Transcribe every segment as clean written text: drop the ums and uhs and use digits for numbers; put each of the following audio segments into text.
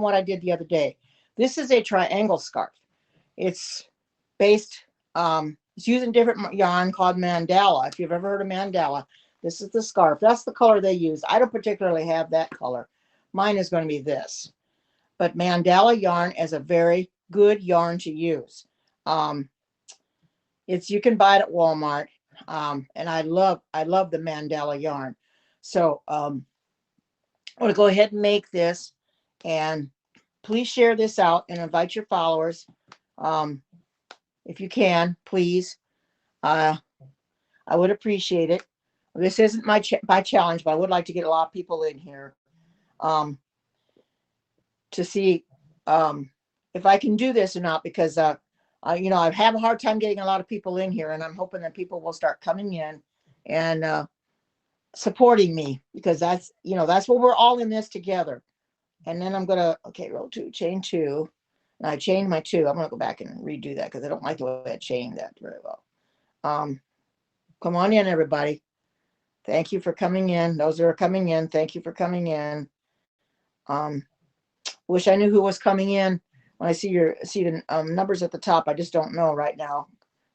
what I did the other day. This is a triangle scarf. It's based, it's using different yarn called mandala. If you've ever heard of mandala, this is the scarf. That's the color they use. I don't particularly have that color. Mine is going to be this. But mandala yarn is a very good yarn to use. Um, you can buy it at Walmart. And I love the mandala yarn. So I'm going to go ahead and make this, and please share this out and invite your followers. Um, if you can, please. I would appreciate it. This isn't my challenge, but I would like to get a lot of people in here um, to see if I can do this or not, because I have a hard time getting a lot of people in here, and I'm hoping that people will start coming in and supporting me, because that's what we're all in this together. And then I'm gonna, okay, row 2, chain 2, and I chained my 2. I'm gonna go back and redo that because I don't like the way I chained that very well. Come on in, everybody. Thank you for coming in. Those that are coming in, thank you for coming in. Wish I knew who was coming in. When I see the numbers at the top, I just don't know right now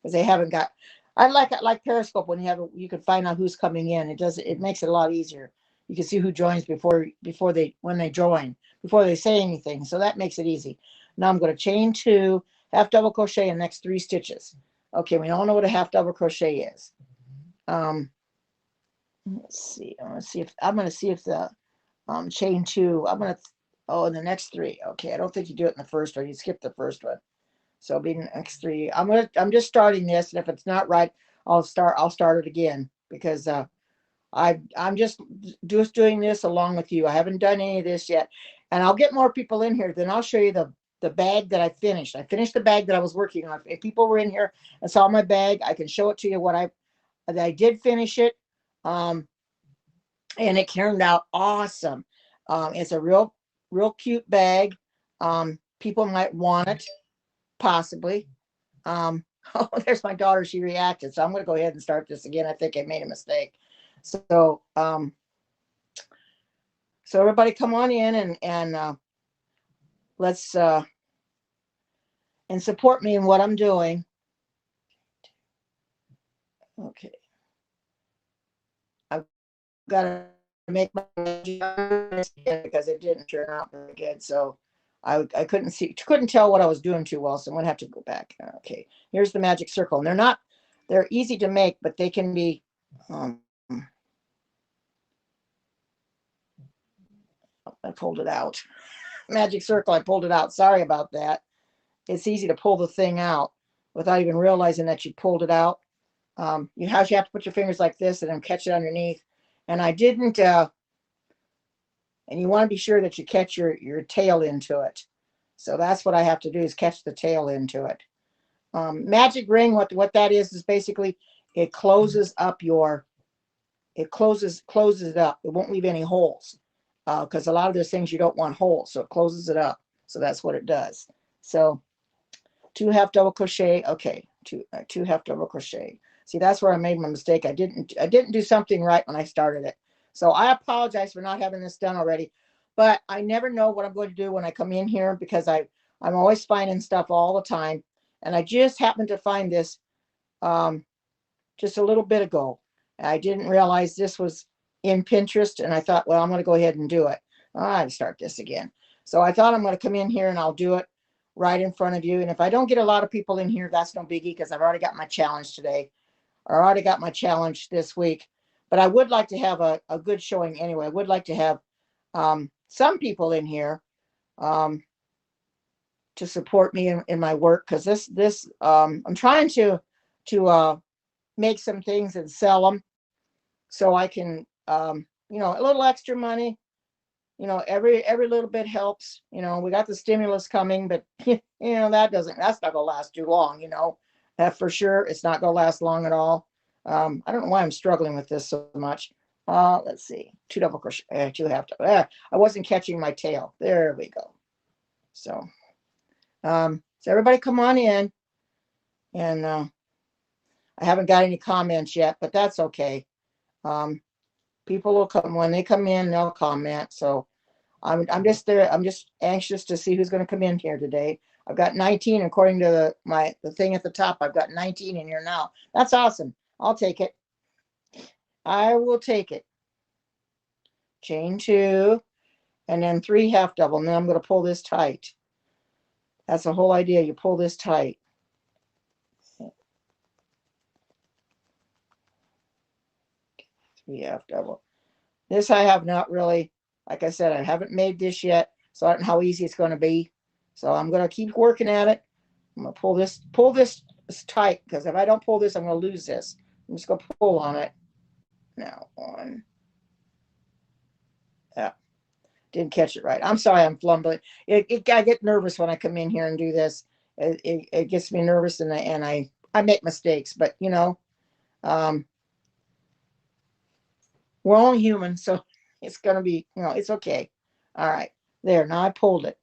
because they haven't got. I like Periscope when you can find out who's coming in. It makes it a lot easier. You can see who joins when they join, before they say anything. So that makes it easy. Now I'm going to chain 2, half double crochet in the next 3 stitches. Okay, we all know what a half double crochet is. Let's see. I'm going to see if the chain 2. In the next 3. Okay, I don't think you do it in the first one. You skip the first one. So it'll be the next 3. I'm just starting this, and if it's not right, I'll start it again, because I'm just doing this along with you. I haven't done any of this yet, and I'll get more people in here. Then I'll show you the bag that I finished. I finished the bag that I was working on. If people were in here and saw my bag, I can show it to you that I did finish it, and it turned out awesome. It's a real cute bag. People might want it, possibly. Oh, there's my daughter. She reacted. So I'm going to go ahead and start this again. I think I made a mistake. So everybody come on in and let's and support me in what I'm doing. Okay. I've got to make my because it didn't turn out very good. So I couldn't tell what I was doing too well. So I'm going to have to go back. Okay. Here's the magic circle. And they're easy to make, but they can be, I pulled it out. Magic circle, I pulled it out. Sorry about that. It's easy to pull the thing out without even realizing that you pulled it out. You have to put your fingers like this and then catch it underneath. And I didn't, and you want to be sure that you catch your tail into it. So that's what I have to do, is catch the tail into it. Magic ring, what that is basically it closes it closes it up. It won't leave any holes, because a lot of those things you don't want holes, so it closes it up. So that's what it does. So 2 half double crochet. Okay, two half double crochet. See, that's where I made my mistake. I didn't do something right when I started it. So I apologize for not having this done already, but I never know what I'm going to do when I come in here, because I'm always finding stuff all the time. And I just happened to find this just a little bit ago. I didn't realize this was in Pinterest, and I thought, well, I'm going to go ahead and do it. I start this again. So I thought I'm going to come in here and I'll do it right in front of you. And if I don't get a lot of people in here, that's no biggie, because I've already got my challenge today. I already got my challenge this week. But I would like to have a good showing anyway. I would like to have some people in here to support me in my work, because this I'm trying to make some things and sell them, so I can a little extra money. Every little bit helps. We got the stimulus coming, but that's not gonna last too long. That for sure, it's not gonna last long at all. I don't know why I'm struggling with this so much. Let's see, 2 double crochet, 2 half double. I wasn't catching my tail. There we go. So everybody come on in, and I haven't got any comments yet, but that's okay. People will come when they come in, they'll comment. So I'm just there. I'm just anxious to see who's going to come in here today. I've got 19 according to the thing at the top. I've got 19 in here now. That's awesome. I'll take it. I will take it. Chain 2 and then 3 half double. And then I'm going to pull this tight. That's the whole idea. You pull this tight. 3 half double. This I have not really, like I said, I haven't made this yet, so I don't know how easy it's going to be. So I'm going to keep working at it. I'm going to pull this tight, because if I don't pull this, I'm going to lose this. I'm just going to pull on it. Now, 1. Yeah, didn't catch it right. I'm sorry, I'm flumbling. I get nervous when I come in here and do this. It gets me nervous, and I make mistakes, but you know, we're only human, so it's going to be, you know, it's okay. All right, there. Now I pulled it.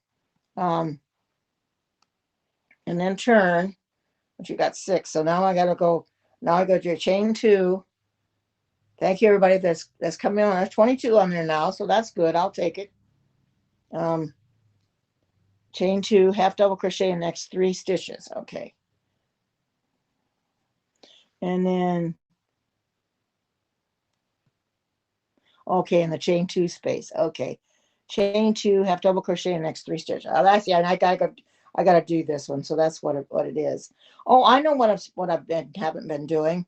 And then turn, but you got 6. So now I got to go. Now I go to chain 2. Thank you, everybody that's coming on. There's 22 on there now, so that's good. I'll take it. Chain 2, half double crochet in the next 3 stitches. Okay. And then, okay, in the chain 2 space. Okay. Chain 2, half double crochet in the next 3 stitches. Oh, that's, yeah, and I gotta do this one, so that's what it is. Oh, I know what I've haven't been doing.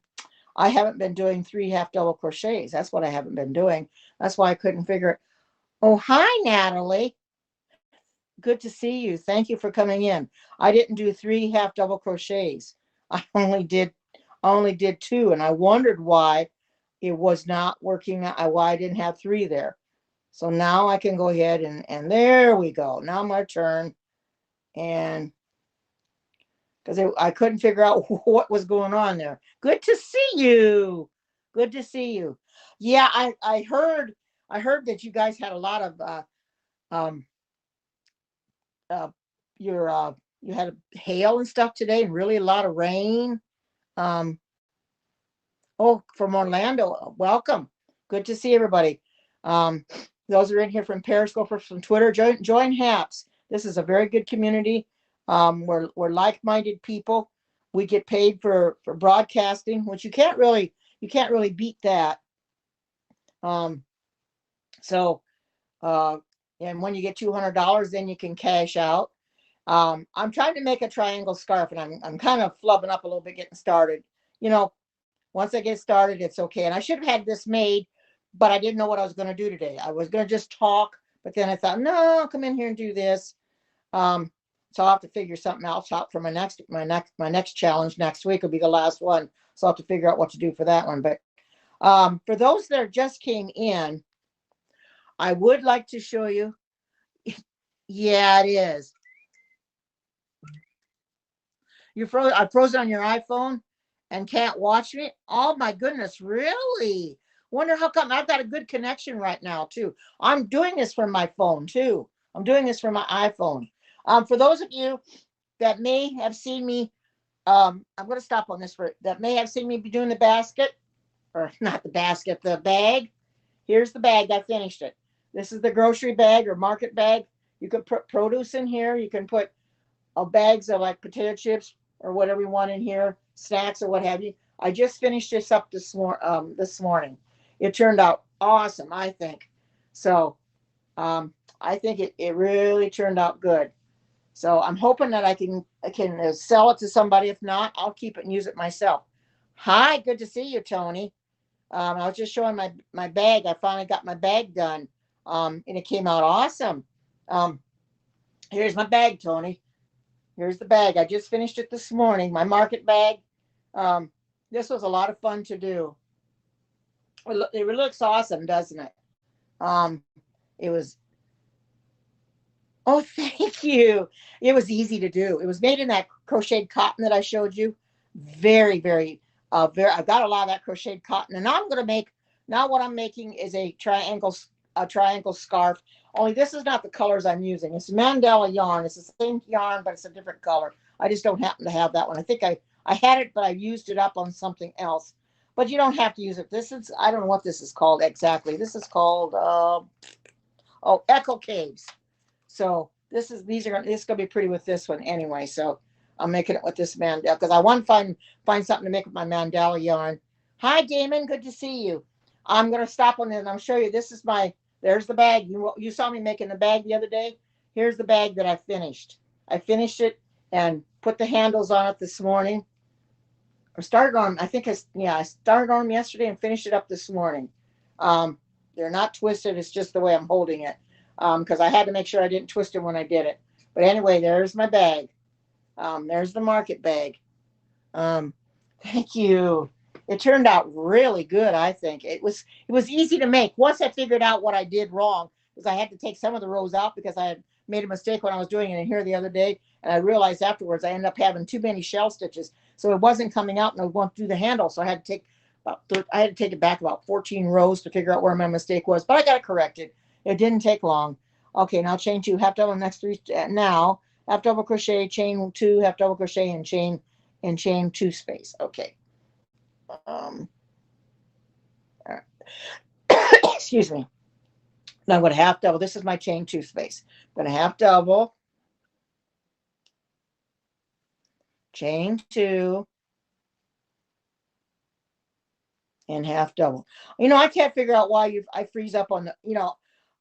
I haven't been doing 3 half double crochets. That's what I haven't been doing. That's why I couldn't figure it. Oh, hi, Natalie. Good to see you. Thank you for coming in. I didn't do 3 half double crochets. I only did 2, and I wondered why it was not working. Why I didn't have 3 there. So now I can go ahead and there we go. Now my turn, and because I couldn't figure out what was going on there. Good to see you. Good to see you. Yeah, I heard that you guys had a lot of uh, you had hail and stuff today, and really a lot of rain. Um, oh, from Orlando, welcome. Good to see everybody. Those are in here from Periscope or from Twitter. Join HAPS. This is a very good community. We're like-minded people. We get paid for broadcasting, which you can't really beat that. So and when you get $200, then you can cash out. I'm trying to make a triangle scarf, and I'm kind of flubbing up a little bit getting started. You know, once I get started, it's okay. And I should have had this made, but I didn't know what I was going to do today. I was going to just talk, but then I thought, no, I'll come in here and do this. So I'll have to figure something else out for my next challenge next week. Will be the last one, so I'll have to figure out what to do for that one. But for those that just came in, I would like to show you. Yeah, it is. I froze on your iPhone and can't watch me. Oh my goodness, really? Wonder how come. I've got a good connection right now too. I'm doing this from my phone too. I'm doing this from my iPhone. For those of you that may have seen me, I'm going to stop on this that may have seen me be doing the basket, or not the basket, the bag. Here's the bag. I finished it. This is the grocery bag or market bag. You can put produce in here. You can put bags of like potato chips or whatever you want in here, snacks or what have you. I just finished this up this morning. It turned out awesome, I think. So I think it really turned out good. So I'm hoping that I can sell it to somebody. If not, I'll keep it and use it myself. Hi, good to see you, Tony. I was just showing my bag. I finally got my bag done, and it came out awesome. Here's my bag, Tony. Here's the bag. I just finished it this morning. My market bag. This was a lot of fun to do. It looks awesome, doesn't it? It was. Oh, thank you. It was easy to do. It was made in that crocheted cotton that I showed you. Very, very. I've got a lot of that crocheted cotton, and now I'm going to make. Now what I'm making is a triangle scarf. Only this is not the colors I'm using. It's Mandela yarn. It's the same yarn, but it's a different color. I just don't happen to have that one. I think I had it, but I used it up on something else. But you don't have to use it. I don't know what this is called exactly. This is called, Oh, Echo Caves. So this is gonna be pretty with this one anyway. So I'm making it with this mandala because I want to find something to make with my mandala yarn. Hi Damon, good to see you. I'm gonna stop on it and I'll show you. This is my there's the bag. You saw me making the bag the other day. Here's the bag that I finished. I finished it and put the handles on it this morning. I started on. I started on them yesterday and finished it up this morning. Um, they're not twisted. It's just the way I'm holding it because I had to make sure I didn't twist it when I did it. But anyway, there's my bag. There's the market bag. Um, thank you. It turned out really good. I think it was easy to make. Once I figured out what I did wrong, because I had to take some of the rows out because I had made a mistake when I was doing it in here the other day, and I realized afterwards I ended up having too many shell stitches, so it wasn't coming out, and I won't do the handle, so I had to take it back about 14 rows to figure out where my mistake was, but I got it corrected. It didn't take long. Okay, now chain two, half double next three. Now half double crochet, chain two, half double crochet, and chain two space. Okay. All right. Excuse me. Now I'm going to half double. This is my chain two space. I'm going to half double, chain two, and half double. I can't figure out why I freeze up on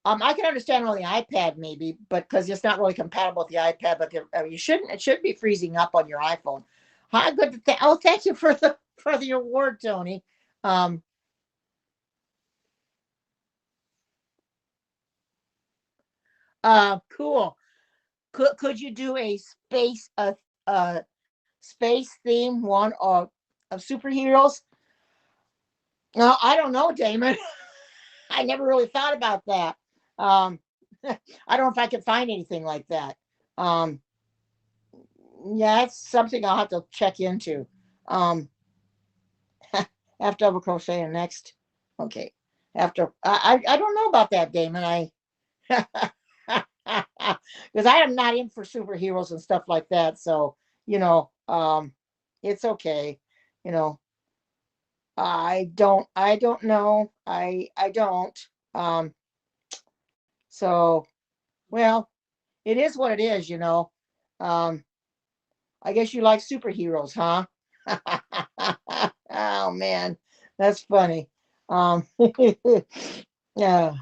I can understand on the iPad maybe, but because it's not really compatible with the iPad, but it should be freezing up on your iPhone. Hi, good. Thank you for the award, Tony. Um, cool. Could you do a space theme one of superheroes? No, I don't know, Damon. I never really thought about that. Um, I don't know if I could find anything like that. Um, yeah, that's something I'll have to check into. Um, half double crochet and next. Okay. After I don't know about that, Damon. I because I am not in for superheroes and stuff like that. So it's okay. You know, I don't know. I don't. Um, so well, it is what it is. Um, I guess you like superheroes, huh? Oh man, that's funny. Um, yeah.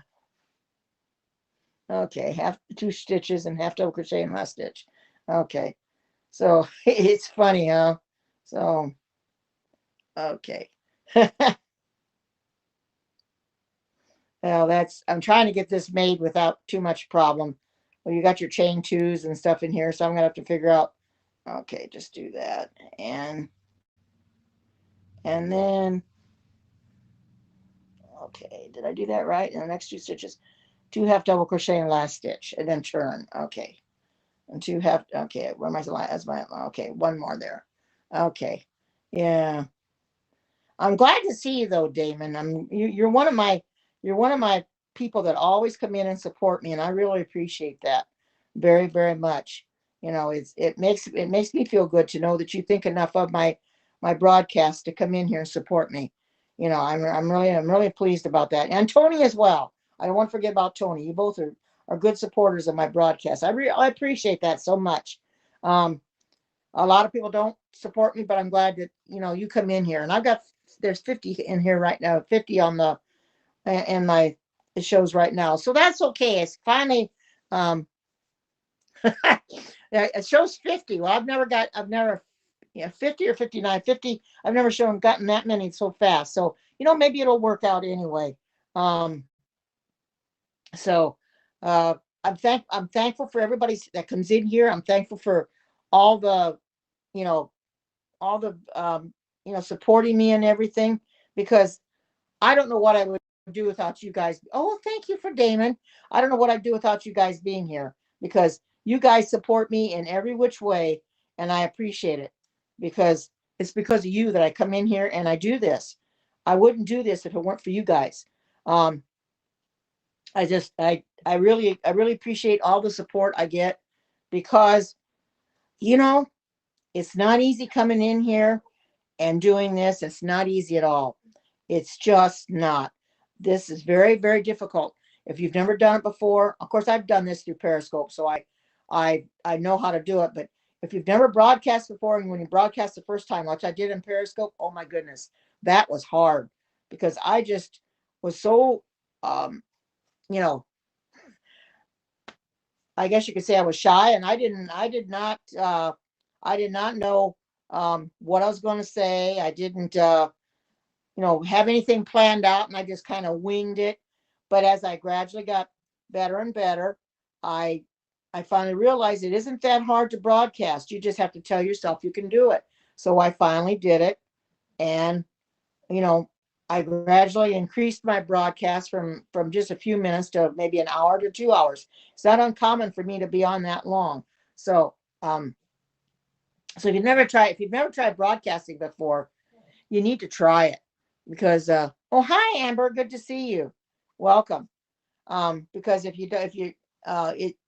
Okay, half two stitches and half double crochet in last stitch. Okay, so it's funny, huh? So okay. Well, I'm trying to get this made without too much problem. Well, you got your chain twos and stuff in here, so I'm gonna have to figure out. Okay, just do that, and then okay, did I do that right? And the next two stitches, two half double crochet in last stitch, and then turn. Okay, and two half. Okay, where am I? As my okay, one more there. Okay, yeah. I'm glad to see you though, Damon. You're one of my people that always come in and support me, and I really appreciate that very very much. It makes me feel good to know that you think enough of my broadcast to come in here and support me. I'm really pleased about that, and Tony as well. I don't want to forget about Tony. You both are good supporters of my broadcast. I appreciate that so much. Um, a lot of people don't support me, but I'm glad that you come in here, and there's 50 in here right now, 50 on the in my shows right now, so that's okay. It's finally um it shows 50. Well, I've never 50 or 59, 50. I've never gotten that many so fast, so maybe it'll work out anyway. Um so I'm thankful for everybody that comes in here. I'm thankful for all the you know all the supporting me and everything, because I don't know what I would do without you guys. Oh, thank you for Damon. I don't know what I'd do without you guys being here, because you guys support me in every which way, and I appreciate it, because it's because of you that I come in here and I do this. I wouldn't do this if it weren't for you guys. Um, I really appreciate all the support I get, because you know it's not easy coming in here and doing this. It's not easy at all. It's just not. This is very, very difficult. If you've never done it before, of course I've done this through Periscope, so I know how to do it. But if you've never broadcast before, and when you broadcast the first time, which I did in Periscope, oh my goodness, that was hard because I just was so you know, I guess you could say I was shy, and I did not know what I was going to say. I didn't have anything planned out, and I just kind of winged it. But as I gradually got better and better, I I finally realized it isn't that hard to broadcast. You just have to tell yourself you can do it. So I finally did it, and you know, I gradually increased my broadcast from just a few minutes to maybe an hour to 2 hours. It's not uncommon for me to be on that long. So so if you've never tried broadcasting before, you need to try it because oh, hi Amber, good to see you. Welcome. Because if you do, if you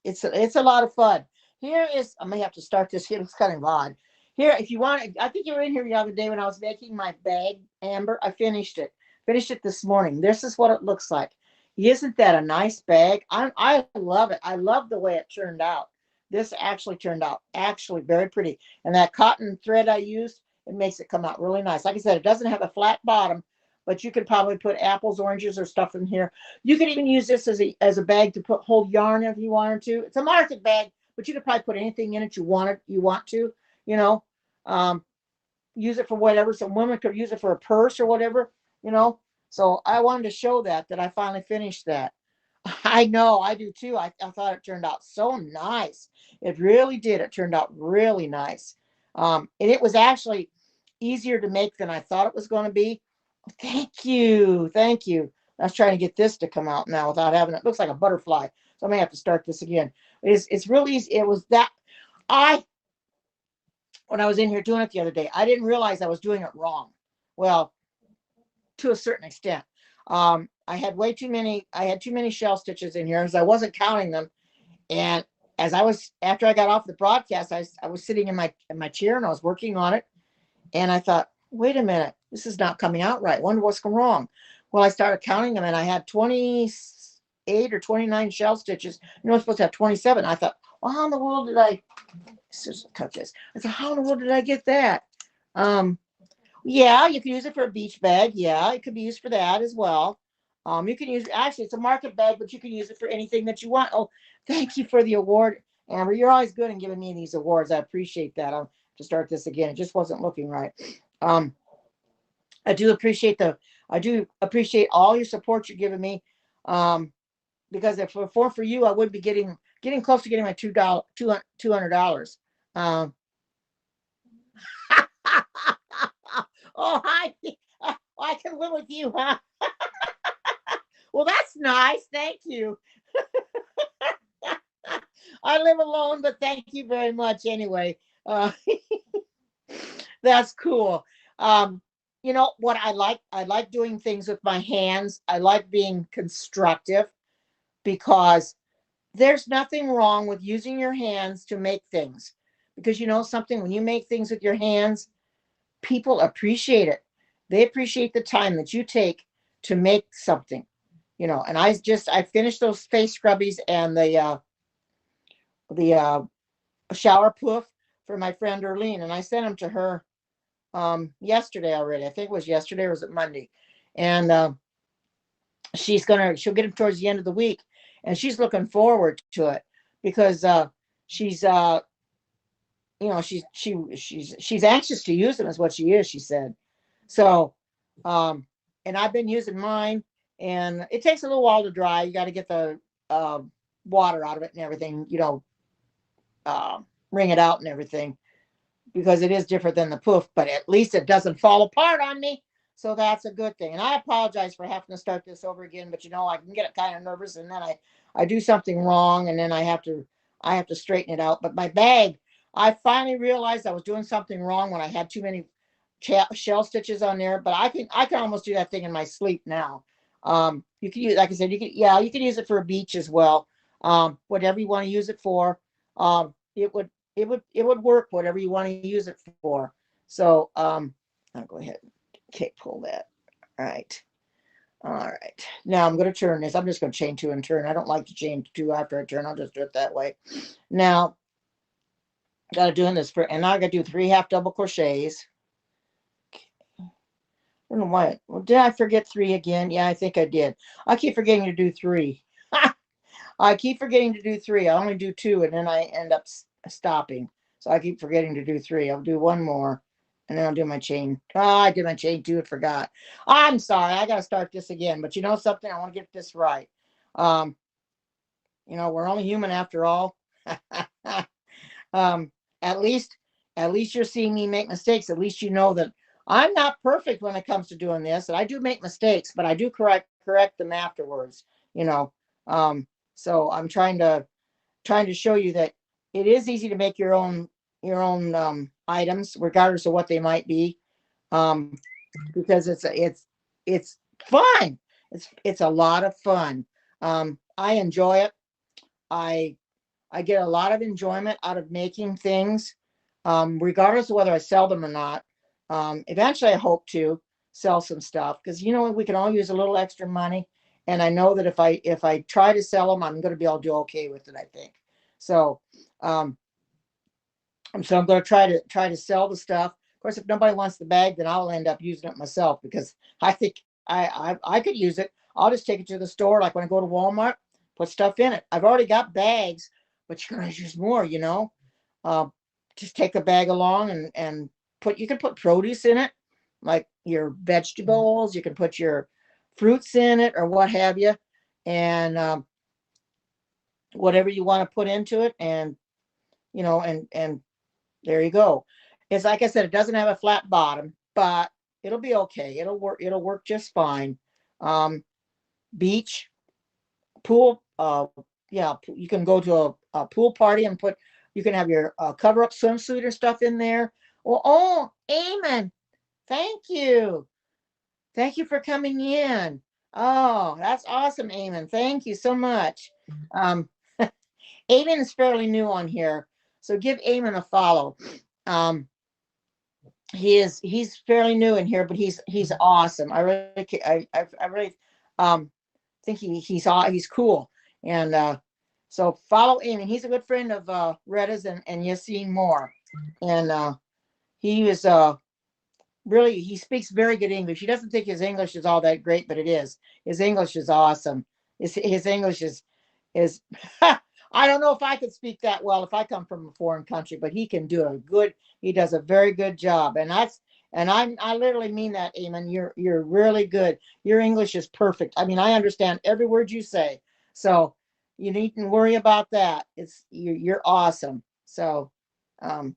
it's a lot of fun. Here is, I may have to start this here. It's kind of odd. Here, if you want, I think you were in here the other day when I was making my bag, Amber. I finished it. Finished it this morning. This is what it looks like. Isn't that a nice bag? I love it. I love the way it turned out. This actually turned out actually very pretty. And that cotton thread I used, it makes it come out really nice. Like I said, it doesn't have a flat bottom, but you could probably put apples, oranges, or stuff in here. You could even use this as a bag to hold yarn if you wanted to. It's a market bag, but you could probably put anything in it you want to, you know. Um, Use it for whatever. Some women could use it for a purse or whatever, you know. So I wanted to show that I finally finished that. I know, I do too. I thought it turned out so nice. It really did. It turned out really nice. And it was actually easier to make than I thought it was going to be. Thank you. Thank you. I was trying to get this to come out now without having it. It looks like a butterfly. So I may have to start this again. It's really easy. It was that I when I was in here doing it the other day, I didn't realize I was doing it wrong. Well, to a certain extent. I had too many shell stitches in here as I wasn't counting them. And after I got off the broadcast, I was sitting in my chair and I was working on it. And I thought, wait a minute, this is not coming out right. Wonder what's going wrong. Well, I started counting them and I had 28 or 29 shell stitches. I'm supposed to have 27. I thought, well, how in the world did I cut this? I thought, how in the world did I get that? Yeah, you can use it for a beach bag. Yeah, it could be used for that as well. You can use, actually, it's a market bag, but you can use it for anything that you want. Oh, thank you for the award, Amber. You're always good in giving me these awards. I appreciate that. I'll to start this again. It just wasn't looking right. Um, I do appreciate all your support you're giving me. Because if it were for you, I would be getting close to getting my $200. Um, oh, I can live with you, huh? Well, that's nice. Thank you. I live alone, but thank you very much anyway. That's cool. You know what I like? I like doing things with my hands. I like being constructive because there's nothing wrong with using your hands to make things. Because you know something, when you make things with your hands, people appreciate it. They appreciate the time that you take to make something. And I finished those face scrubbies and the shower poof for my friend Erlene, and I sent them to her yesterday already. I think it was yesterday or was it Monday? And she'll get them towards the end of the week, and she's looking forward to it because she's she's anxious to use them is what she is, she said. So and I've been using mine, and it takes a little while to dry. You got to get the water out of it and everything, wring it out and everything, because it is different than the poof, but at least it doesn't fall apart on me. So that's a good thing. And I apologize for having to start this over again, but I can get kind of nervous, and then I do something wrong, and then I have to straighten it out. But my bag, I finally realized I was doing something wrong when I had too many shell stitches on there, but I can almost do that thing in my sleep now. You can use, like I said, you can use it for a beach as well. Whatever you want to use it for. It would work whatever you want to use it for. So I'll go ahead. Okay, pull that. All right. All right. Now I'm going to turn this. I'm just going to chain two and turn. I don't like to chain two after I turn. I'll just do it that way. Now, got to doing this for, and now I got to do 3 half double crochets. I don't know why. Well, did I forget 3 again? Yeah, I think I did. I keep forgetting to do 3. I keep forgetting to do 3. I only do 2, and then I end up stopping. So I keep forgetting to do 3. I'll do 1 more, and then I'll do my chain. Oh, I did my chain 2 and forgot. I'm sorry. I got to start this again. But you know something? I want to get this right. Um, we're only human after all. um, at least, at least you're seeing me make mistakes. At least you know that I'm not perfect when it comes to doing this, and I do make mistakes, but I do correct them afterwards. You know, um, so I'm trying to show you that it is easy to make your own items, regardless of what they might be, um, because it's fun. It's a lot of fun. I enjoy it. I I get a lot of enjoyment out of making things, regardless of whether I sell them or not. Eventually, I hope to sell some stuff because we can all use a little extra money, and I know that if I try to sell them, I'm going to be able to do okay with it. I think so. Um, so I'm going to try to sell the stuff. Of course, if nobody wants the bag, then I'll end up using it myself because I think I could use it. I'll just take it to the store, like when I go to Walmart, put stuff in it. I've already got bags, but you can always use more. Uh, just take a bag along and you can put produce in it, like your vegetables. You can put your fruits in it or what have you, and whatever you want to put into it, and there you go. It's like I said, it doesn't have a flat bottom, but it'll be okay. It'll work. It'll work just fine. Um, Beach, pool. Yeah, you can go to a pool party and You can have your cover up swimsuit or stuff in there. Oh, Eamon, thank you. Thank you for coming in. Oh, that's awesome, Eamon. Thank you so much. Um, Eamon is fairly new on here, so give Eamon a follow. Um, he's fairly new in here, but he's awesome. I really um think he's cool, and so follow him. And he's a good friend of Retta's and Yassine Moore, and he is really, he speaks very good English. He doesn't think his English is all that great, but it is. His English is awesome. His English is I don't know if I could speak that well if I come from a foreign country, but he does a very good job. And I literally mean that, Eamon. You're really good. Your English is perfect. I mean, I understand every word you say. So you needn't worry about that. You're awesome. So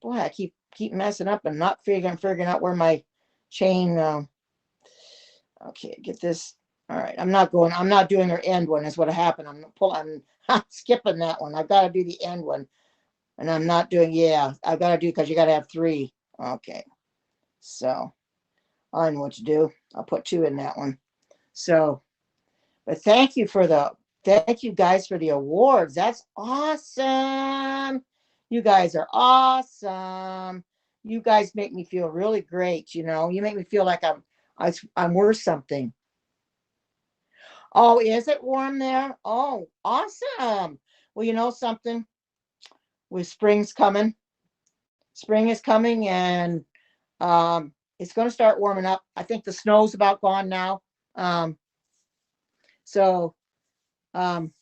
boy, I keep messing up and not figuring out where my chain. Okay, get this. All right, I'm not doing her end one. Is what happened. I'm skipping that one. I've got to do the end one, and I'm not doing. Yeah, I've got to do because you got to have 3. Okay, so I know what to do. I'll put 2 in that one. So, but thank you guys for the awards. That's awesome. You guys are awesome. You guys make me feel really great. You make me feel like I'm worth something. Oh, is it warm there? Oh, awesome. Well, you know something? With spring's coming. Spring is coming, and it's going to start warming up. I think the snow's about gone now. So, um,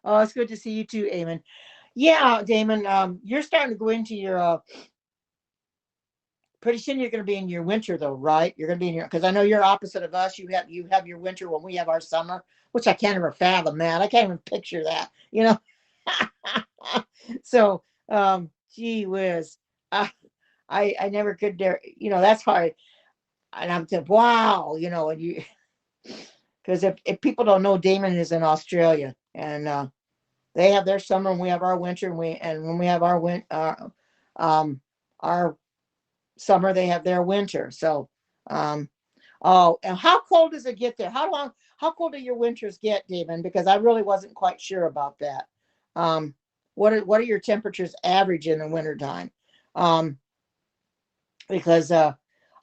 oh, it's good to see you too, Eamon. Yeah, Damon, you're starting to go into your pretty soon you're going to be in your winter though, right? You're going to be in your because I know you're opposite of us. You have your winter when we have our summer, which I can't ever fathom that. I can't even picture that. So, gee whiz, uh, I never could dare. That's hard. And I'm thinking, wow, and you because if people don't know, Damon is in Australia, and they have their summer and we have our winter, and when we have our summer, they have their winter. So, and how cold does it get there? How cold do your winters get, Damon? Because I really wasn't quite sure about that. Um, what are your temperatures average in the wintertime? Because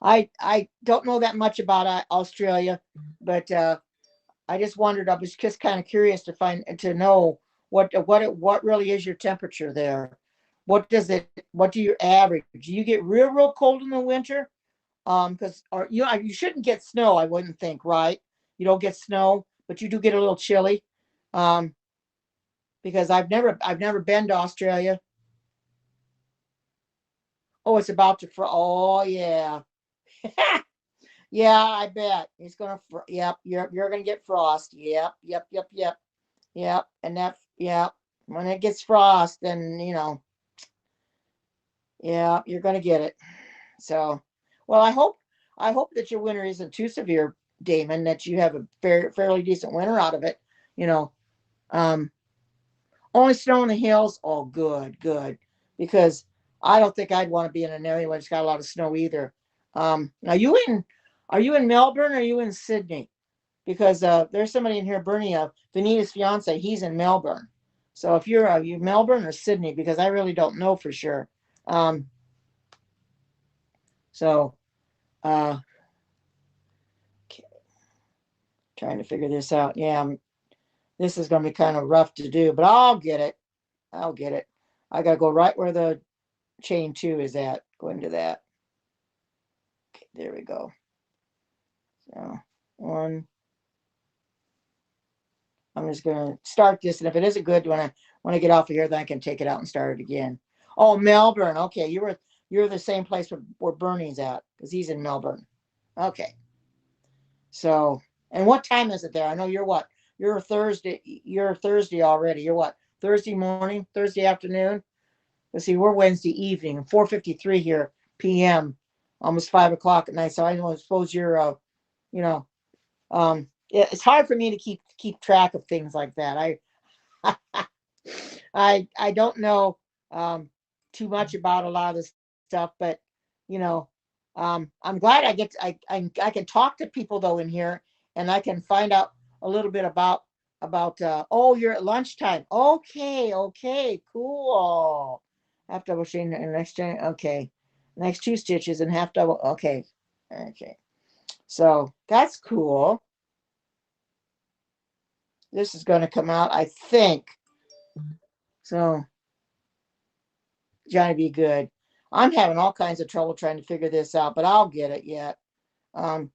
I don't know that much about Australia, but I just wondered. I was just kind of curious to know what really is your temperature there. What do you average? Do you get real cold in the winter? Because or you shouldn't get snow. I wouldn't think, right? You don't get snow, but you do get a little chilly. Um, because I've never been to Australia. Oh, it's about to. Oh yeah, yeah. I bet it's gonna. Yep, you're gonna get frost. Yep. And that. Yep. When it gets frost, then yeah, you're gonna get it. So, well, I hope that your winter isn't too severe, Damon. That you have a fairly decent winter out of it. You know, um, only snow in the hills. Oh, good, because I don't think I'd want to be in an area where it's got a lot of snow either. Now are you in Melbourne or are you in Sydney? Because there's somebody in here, Bernie, Vanita's fiance. He's in Melbourne. So if you Melbourne or Sydney, because I really don't know for sure. Um, so uh, trying to figure this out. Yeah, this is going to be kind of rough to do, but I'll get it. I'll get it. I got to go right where the chain two is at. Go into that. Okay, there we go. So one. I'm just gonna start this, and if it isn't good when I get off of here, then I can take it out and start it again. Oh, Melbourne. Okay, you're the same place where Bernie's at because he's in Melbourne. Okay. So, and what time is it there? I know you're what? You're Thursday. You're Thursday already. You're what? Thursday morning, Thursday afternoon. Let's see. We're Wednesday evening, 4:53 here p.m. Almost 5 o'clock at night. So I don't suppose you're you know, it's hard for me to keep track of things like that. I don't know too much about a lot of this stuff, but you know, I'm glad I can talk to people though in here, and I can find out a little bit about. Oh, you're at lunchtime. Okay, cool. Half double chain and next chain. Okay, next two stitches and half double. Okay. So that's cool. This is going to come out, I think. So, Johnny, be good. I'm having all kinds of trouble trying to figure this out, but I'll get it yet. Um,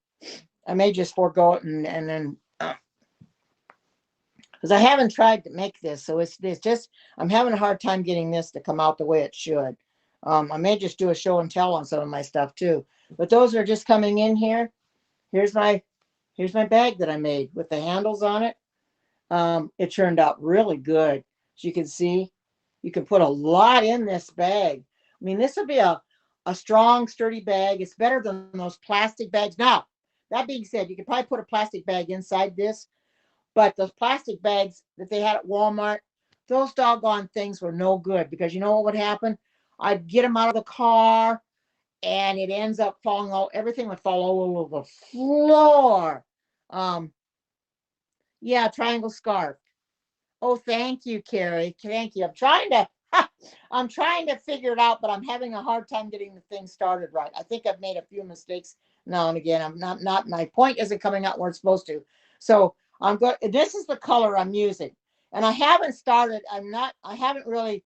I may just forego it and then because I haven't tried to make this, so it's just I'm having a hard time getting this to come out the way it should. I may just do a show and tell on some of my stuff too. But those are just coming in here. Here's my here's my bag that I made with the handles on it. It turned out really good. As you can see, you can put a lot in this bag. I mean, this will be a strong, sturdy bag. It's better than those plastic bags. Now, that being said, you could probably put a plastic bag inside this, but those plastic bags that they had at Walmart, those doggone things were no good because you know what would happen? I'd get them out of the car and it ends up falling all, everything would fall all over the floor. Um, yeah, triangle scarf. Oh, thank you, Carrie. Thank you. I'm trying to figure it out, but I'm having a hard time getting the thing started right. I think I've made a few mistakes now and again. I'm not my point isn't coming out where it's supposed to. So I'm good. This is the color I'm using. And I haven't started, I haven't really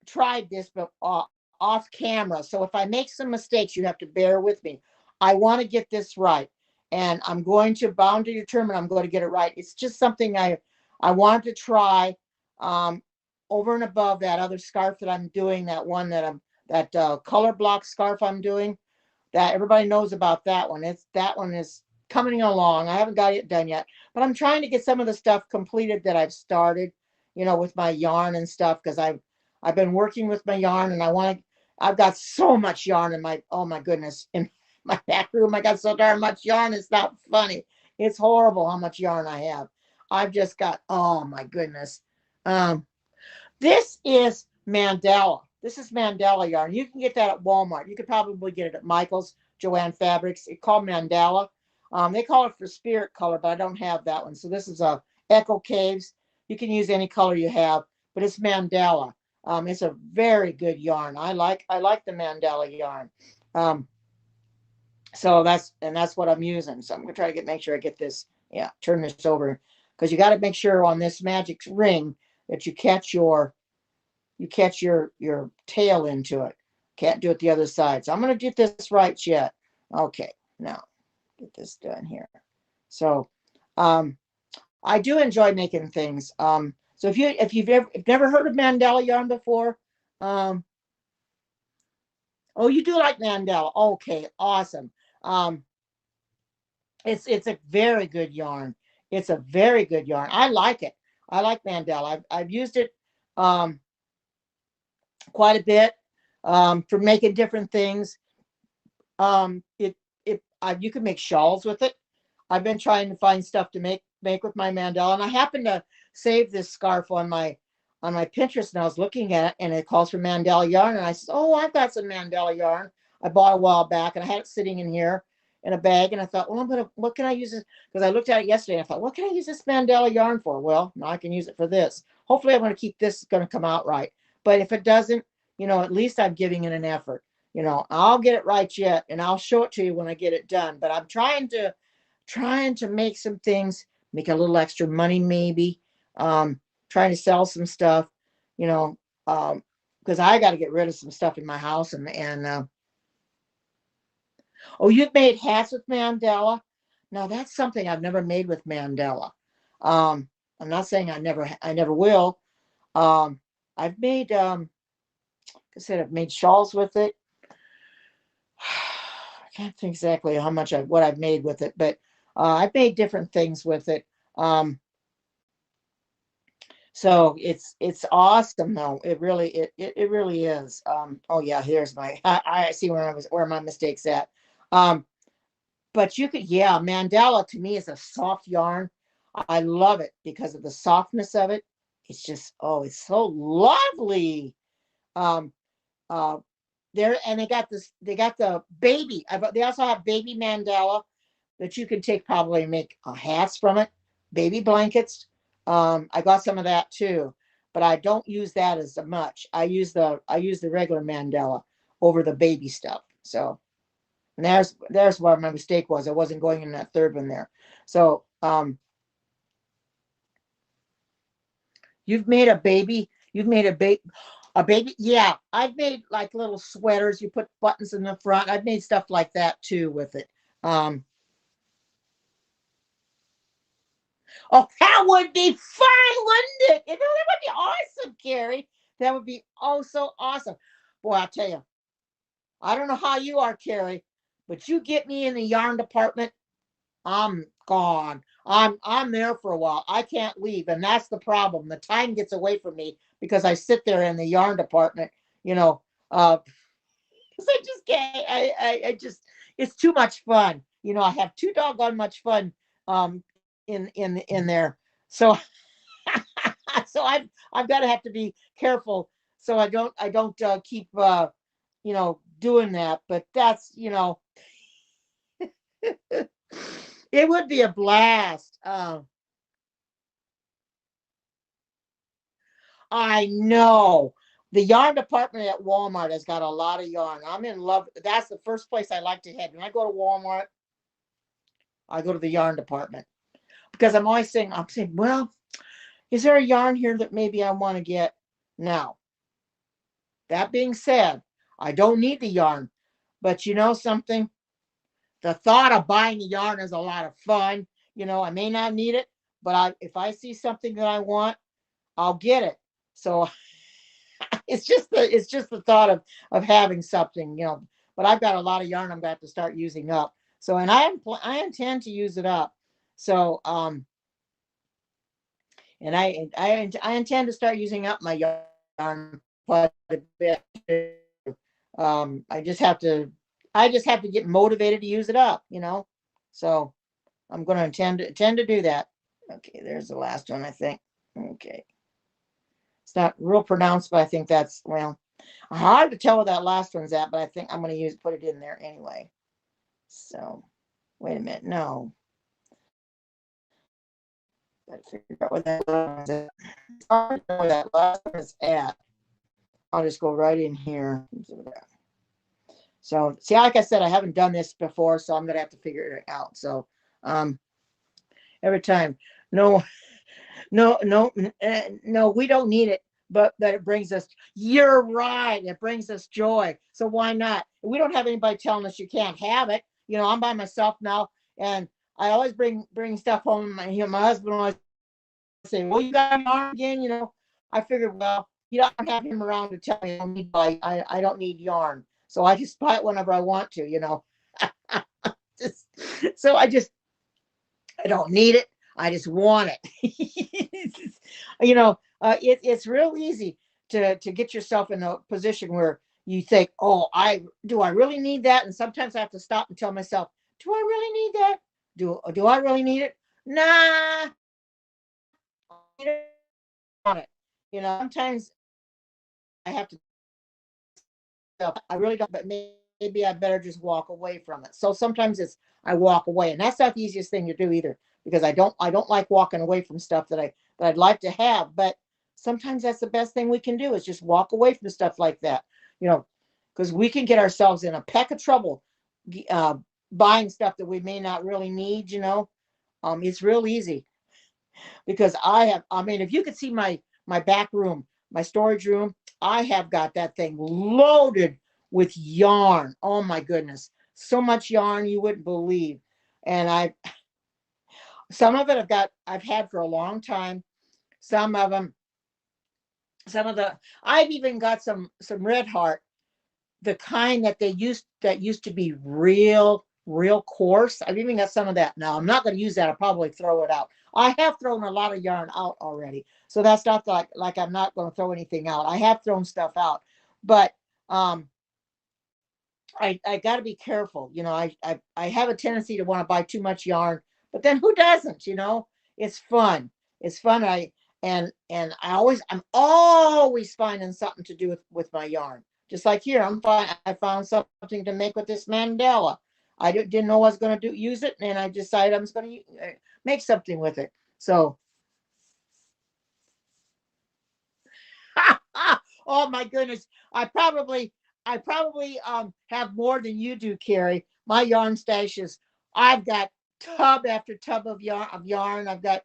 tried this but off camera. So if I make some mistakes, you have to bear with me. I want to get this right. And I'm going to bound to determine I'm going to get it right. It's just something I wanted to try over and above that other scarf that I'm doing, that one that color block scarf I'm doing, that everybody knows about that one. That one is coming along. I haven't got it done yet, but I'm trying to get some of the stuff completed that I've started, with my yarn and stuff, because I've been working with my yarn and I've got so much yarn in oh my goodness, in my back room. I got so darn much yarn. It's not funny. It's horrible how much yarn I have. I've just got, oh my goodness. This is Mandala. This is Mandala yarn. You can get that at Walmart. You could probably get it at Michael's, Joanne Fabrics. It's called Mandala. They call it for spirit color, but I don't have that one. So this is a Echo Caves. You can use any color you have, but it's Mandala. It's a very good yarn. I like the Mandala yarn. So that's what I'm using. So I'm gonna try to make sure I get this. Yeah, turn this over because you got to make sure on this magic ring that you catch your tail into it. Can't do it the other side. So I'm gonna get this right yet. Okay, now get this done here. So I do enjoy making things. So if you've never heard of mandala yarn before, um, oh, you do like mandala. Okay, awesome. Um, it's a very good yarn. It's a very good yarn. I like it. I like mandala. I've used it um, quite a bit for making different things. You can make shawls with it. I've been trying to find stuff to make with my mandala, and I happened to save this scarf on my Pinterest, and I was looking at it, and it calls for mandala yarn, and I said, "Oh, I've got some mandala yarn I bought a while back, and I had it sitting in here in a bag, and I thought, well, what can I use this? Because I looked at it yesterday, and I thought, what can I use this mandala yarn for? Well, now I can use it for this. Hopefully, I'm going to keep this going to come out right. But if it doesn't, at least I'm giving it an effort. I'll get it right yet, and I'll show it to you when I get it done. But I'm trying to make some things, make a little extra money maybe. Trying to sell some stuff, you know, because I got to get rid of some stuff in my house. And oh, you've made hats with mandala. Now that's something I've never made with mandala. I'm not saying I never will. Um, I've made, like I said, I've made shawls with it. I can't think exactly what I've made with it, but I've made different things with it. Um, so it's awesome though. It really is. Oh yeah, here's I see where my mistakes at. Um, but yeah, mandala to me is a soft yarn. I love it because of the softness of it. It's so lovely. Um, uh, there and they got the baby. They also have baby mandala that you can take probably and make hats from it, baby blankets. I got some of that too, but I don't use that as much. I use the regular mandala over the baby stuff. So and there's where my mistake was. I wasn't going in that third one there. So you've made a baby. You've made a baby. Yeah, I've made like little sweaters. You put buttons in the front. I've made stuff like that too with it. Oh, that would be fun, wouldn't it? That would be awesome, Carrie. That would be oh so awesome. Boy, I'll tell you, I don't know how you are, Carrie, but you get me in the yarn department, I'm gone. I'm there for a while. I can't leave, and that's the problem. The time gets away from me because I sit there in the yarn department, you know, because I just can't. I just it's too much fun. I have too doggone much fun in there. So so I've got to have to be careful so I don't keep doing that. But that's it would be a blast. I know. The yarn department at Walmart has got a lot of yarn. I'm in love. That's the first place I like to head. When I go to Walmart, I go to the yarn department because I'm saying, well, is there a yarn here that maybe I want to get? Now, that being said, I don't need the yarn, but you know something? The thought of buying the yarn is a lot of fun. I may not need it, but if I see something that I want, I'll get it. So it's just the thought of having something. But I've got a lot of yarn I'm going to have to start using up. So and I intend to use it up. So and I intend to start using up my yarn quite a bit. I just have to get motivated to use it up. So I'm going to intend to do that. Okay, there's the last one, I think. Okay. It's not real pronounced, but I think that's, well, hard to tell where that last one's at, but I think I'm going to put it in there anyway. So, wait a minute. No. Got to figure out where that last one is at. It's hard to know where that last one is at. I'll just go right in here. So see, like I said, I haven't done this before, so I'm gonna have to figure it out. So um, every time, no, no, we don't need it, but that it brings us. You're right. It brings us joy. So why not? We don't have anybody telling us you can't have it. You know, I'm by myself now, and I always bring stuff home. My husband always say, "Well, you got an arm again." You know, I figured, well, you don't have him around to tell me I don't need yarn, so I just buy it whenever I want to. You know, just, so I don't need it. I just want it. You know, it's real easy to get yourself in a position where you think, "Oh, I really need that?" And sometimes I have to stop and tell myself, "Do I really need that? Do I really need it? Nah, I don't want it." You know, sometimes I have to I really don't, but maybe I better just walk away from it. So sometimes it's I walk away, and that's not the easiest thing to do either, because I don't like walking away from stuff that I'd like to have. But sometimes that's the best thing we can do is just walk away from stuff like that, you know, because we can get ourselves in a peck of trouble uh, buying stuff that we may not really need. You know, it's real easy because I mean, if you could see my back room, my storage room, I have got that thing loaded with yarn. Oh my goodness, so much yarn you wouldn't believe. And I some of it I've had for a long time. Some of them, some of the I've even got some red heart, the kind that used to be real coarse. I've even got some of that now. I'm not going to use that. I'll probably throw it out. I have thrown a lot of yarn out already, so that's not like I'm not going to throw anything out. I have thrown stuff out, but um I got to be careful. You know, I have a tendency to want to buy too much yarn, but then who doesn't? You know, it's fun. It's fun. And I'm always finding something to do with my yarn. Just like here, I found something to make with this mandala. I didn't know I was going to use it, and I decided I was going to make something with it. So, oh my goodness, I probably have more than you do, Carrie. My yarn stash is I've got tub after tub of yarn. I've got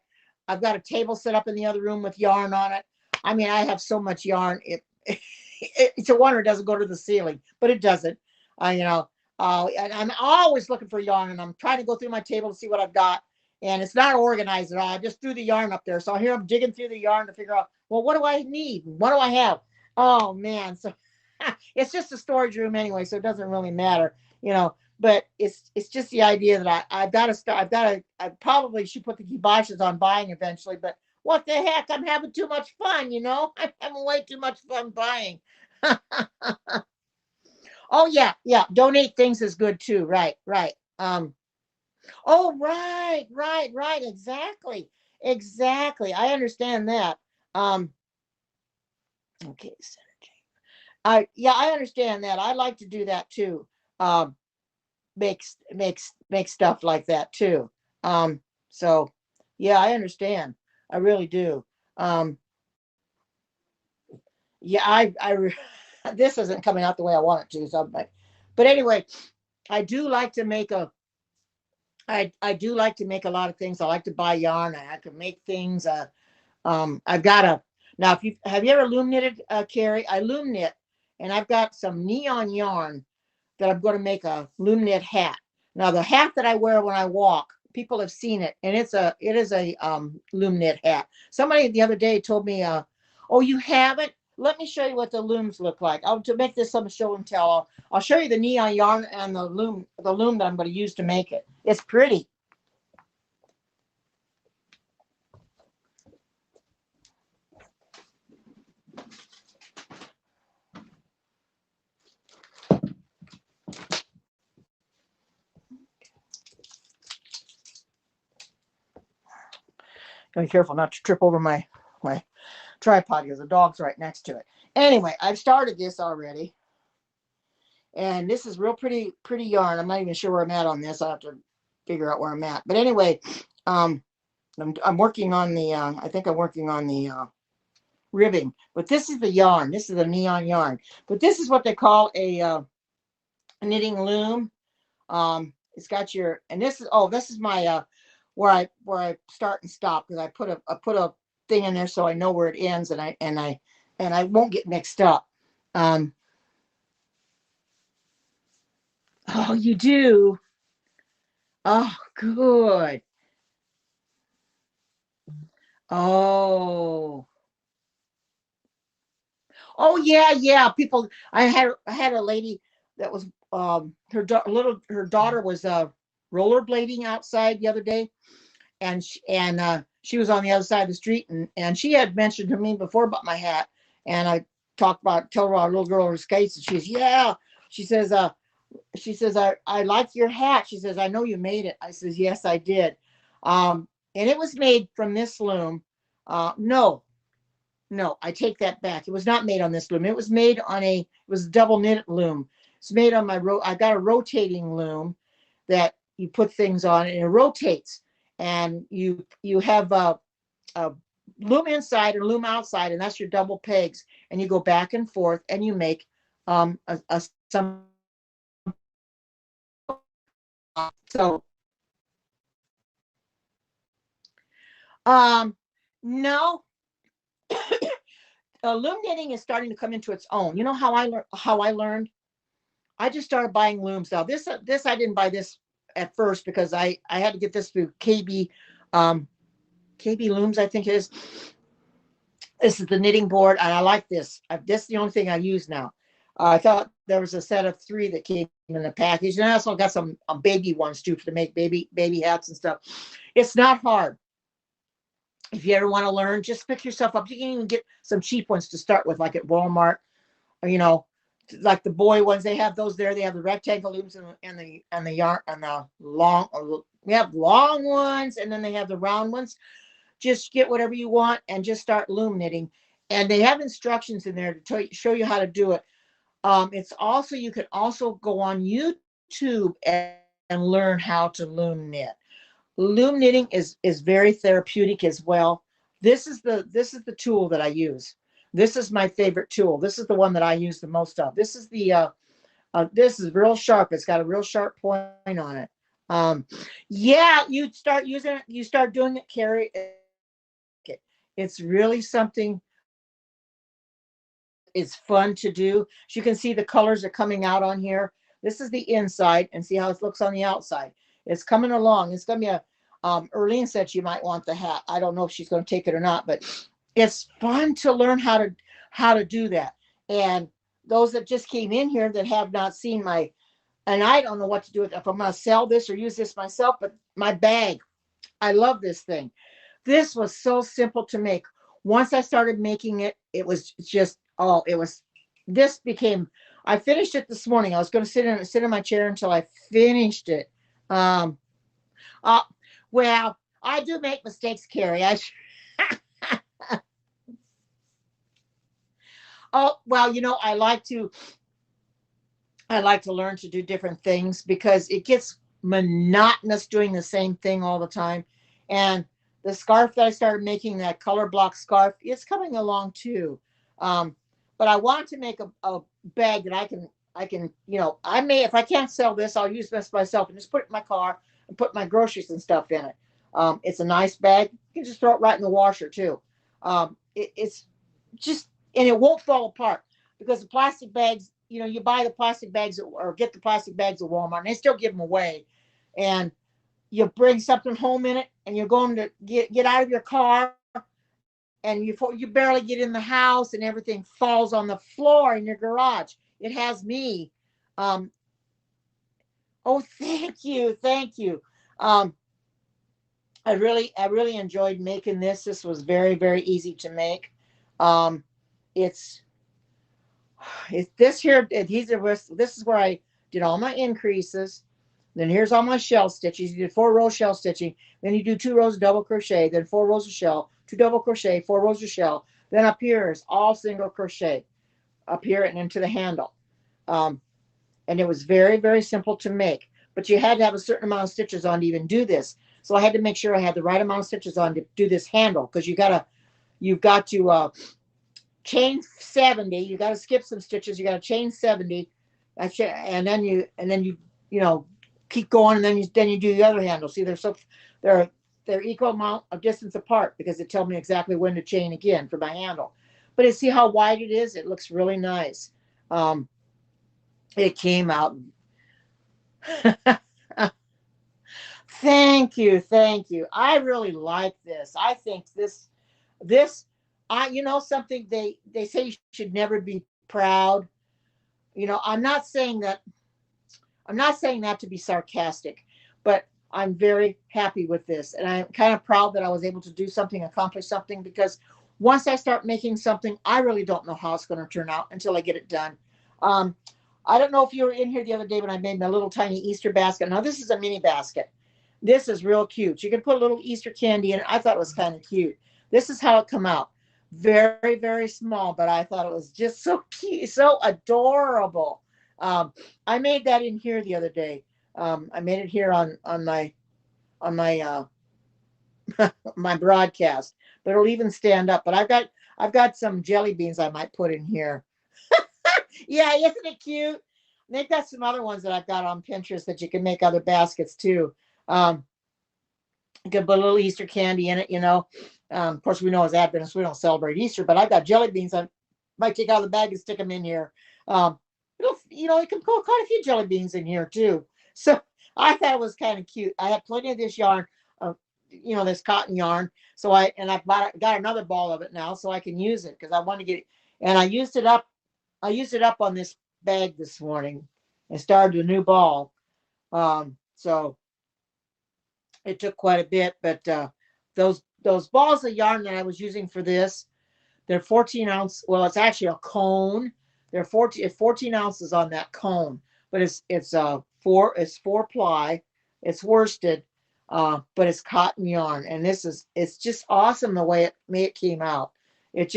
a table set up in the other room with yarn on it. I mean, I have so much yarn. It's a wonder it doesn't go to the ceiling, but it doesn't. You know, and I'm always looking for yarn, and I'm trying to go through my table to see what I've got, and it's not organized at all. I just threw the yarn up there, so here I'm digging through the yarn to figure out, well, what do I need? What do I have? Oh man, so it's just a storage room anyway, so it doesn't really matter, you know. But it's just the idea that I've got to start. I probably should put the kiboshes on buying eventually, but what the heck? I'm having too much fun, you know. I'm having way too much fun buying. Oh yeah, yeah. Donate things is good too. Right, right. Oh right. Exactly, exactly. I understand that. Um. Okay. I understand that. I like to do that too. Um. Make stuff like that too. Um. So yeah, I understand. I really do. Um. Yeah. This isn't coming out the way I want it to. So, but anyway, I do like to make a I do like to make a lot of things. I like to buy yarn. I can make things. I've got a now. If you have you ever loom knitted, Carrie? I loom knit, and I've got some neon yarn that I'm going to make a loom knit hat. Now the hat that I wear when I walk, people have seen it, and it is a loom knit hat. Somebody the other day told me, "Oh, you haven't? Let me show you what the looms look like. I'll to make this some show and tell. I'll show you the neon yarn and the loom that I'm going to use to make it. It's pretty." Be careful not to trip over my tripod because the dog's right next to it. Anyway, I've started this already, and this is real pretty yarn. I'm not even sure where I'm at on this. I have to figure out where I'm at. But anyway, um, I'm working on the. I think I'm working on the ribbing. But this is the yarn. This is the neon yarn. But this is what they call a knitting loom. It's got your, and this is my where I start and stop, because I put a thing in there so I know where it ends, and I won't get mixed up. Um, oh, you do? Oh, good. Oh, oh yeah, yeah. People, I had a lady that was her daughter was rollerblading outside the other day, and she was on the other side of the street, and she had mentioned to me before about my hat, and I tell her our little girl her skates, and she's, yeah. She says, I like your hat. She says, I know you made it. I says, yes, I did. And it was made from this loom. No, no, I take that back. It was not made on this loom. It was made on it was a double knit loom. It's made on I got a rotating loom that you put things on, and it rotates. And you have a loom inside and loom outside, and that's your double pegs. And you go back and forth, and you make some. So um, no, loom knitting is starting to come into its own. You know how I learned? I just started buying looms now. This I didn't buy this at first because I had to get this through um, KB Looms, I think it is. This is the knitting board, and I like this. This is the only thing I use now. I thought there was a set of 3 that came in the package, and I also got some baby ones too to make baby hats and stuff. It's not hard. If you ever want to learn, just pick yourself up. You can even get some cheap ones to start with, like at Walmart, or, like the boy ones. They have those there. They have the rectangle looms and the yarn and the long. We have long ones, and then they have the round ones. Just get whatever you want and just start loom knitting. And they have instructions in there to show you how to do it. It's also, you can also go on YouTube and learn how to loom knit. Loom knitting is very therapeutic as well. This is the tool that I use. This is my favorite tool. This is the one that I use the most of. This is real sharp. It's got a real sharp point on it. Yeah, you start using it. You start doing it, Carrie. It's really something. It's fun to do. As you can see, the colors are coming out on here. This is the inside, and see how it looks on the outside. It's coming along. It's going to be a Erlene said she might want the hat. I don't know if she's going to take it or not, but it's fun to learn how to do that. And those that just came in here that have not seen and I don't know what to do with it, if I'm going to sell this or use this myself, but my bag, I love this thing. This was so simple to make. Once I started making it, it was just, this became, I finished it this morning. I was going to sit in my chair until I finished it. Um, uh, well, I do make mistakes, Carrie. Oh, well, I like to learn to do different things because it gets monotonous doing the same thing all the time. And the scarf that I started making, that color block scarf, it's coming along too. Um, but I want to make a bag that I may, if I can't sell this, I'll use this myself and just put it in my car and put my groceries and stuff in it. It's a nice bag. You can just throw it right in the washer too. It's just, and it won't fall apart because the plastic bags, you buy the plastic bags or get the plastic bags at Walmart, and they still give them away. And you bring something home in it, and you're going to get out of your car, and you barely get in the house, and everything falls on the floor in your garage. It has me. Um, oh, thank you, thank you. Um, I really enjoyed making this. This was very, very easy to make. Um, it's It's this here. This is where I did all my increases. Then here's all my shell stitches. You did 4 rows shell stitching. Then you do 2 rows of double crochet. Then 4 rows of shell, 2 double crochet, 4 rows of shell. Then up here is all single crochet up here and into the handle. Um, and it was very, very simple to make. But you had to have a certain amount of stitches on to even do this. So I had to make sure I had the right amount of stitches on to do this handle, because you've got to chain 70. You got to skip some stitches. You got to chain 70 And then you you know keep going, and then you do the other handle. See, they're they're equal amount of distance apart because it tells me exactly when to chain again for my handle. But you see how wide it is? It looks really nice. Um, it came out. Thank you, thank you. I really like this. I think this I something they say you should never be proud. I'm not saying that to be sarcastic, but I'm very happy with this. And I'm kind of proud that I was able to do something, accomplish something, because once I start making something, I really don't know how it's going to turn out until I get it done. Um, I don't know if you were in here the other day when I made my little tiny Easter basket. Now, this is a mini basket. This is real cute. You can put a little Easter candy in it. I thought it was kind of cute. This is how it come out. Very, very small, but I thought it was just so cute, so adorable. I made that in here the other day. I made it here on my my broadcast, but it'll even stand up. But I've got some jelly beans I might put in here. Yeah, isn't it cute? They've got some other ones that I've got on Pinterest that you can make other baskets too. Um, you can put a little Easter candy in it. Of course, we know as Adventists we don't celebrate Easter, but I've got jelly beans. I might take out of the bag and stick them in here. Um, you can put quite a few jelly beans in here too. So I thought it was kind of cute. I have plenty of this yarn, this cotton yarn. I've got another ball of it now, so I can use it because I want to get it. And I used it up. I used it up on this bag this morning and started a new ball. So it took quite a bit, but those balls of yarn that I was using for this, they're 14 ounce. Well, it's actually a cone. They're 14 ounces on that cone, but it's four ply. It's worsted, but it's cotton yarn, and it's just awesome the way it came out. It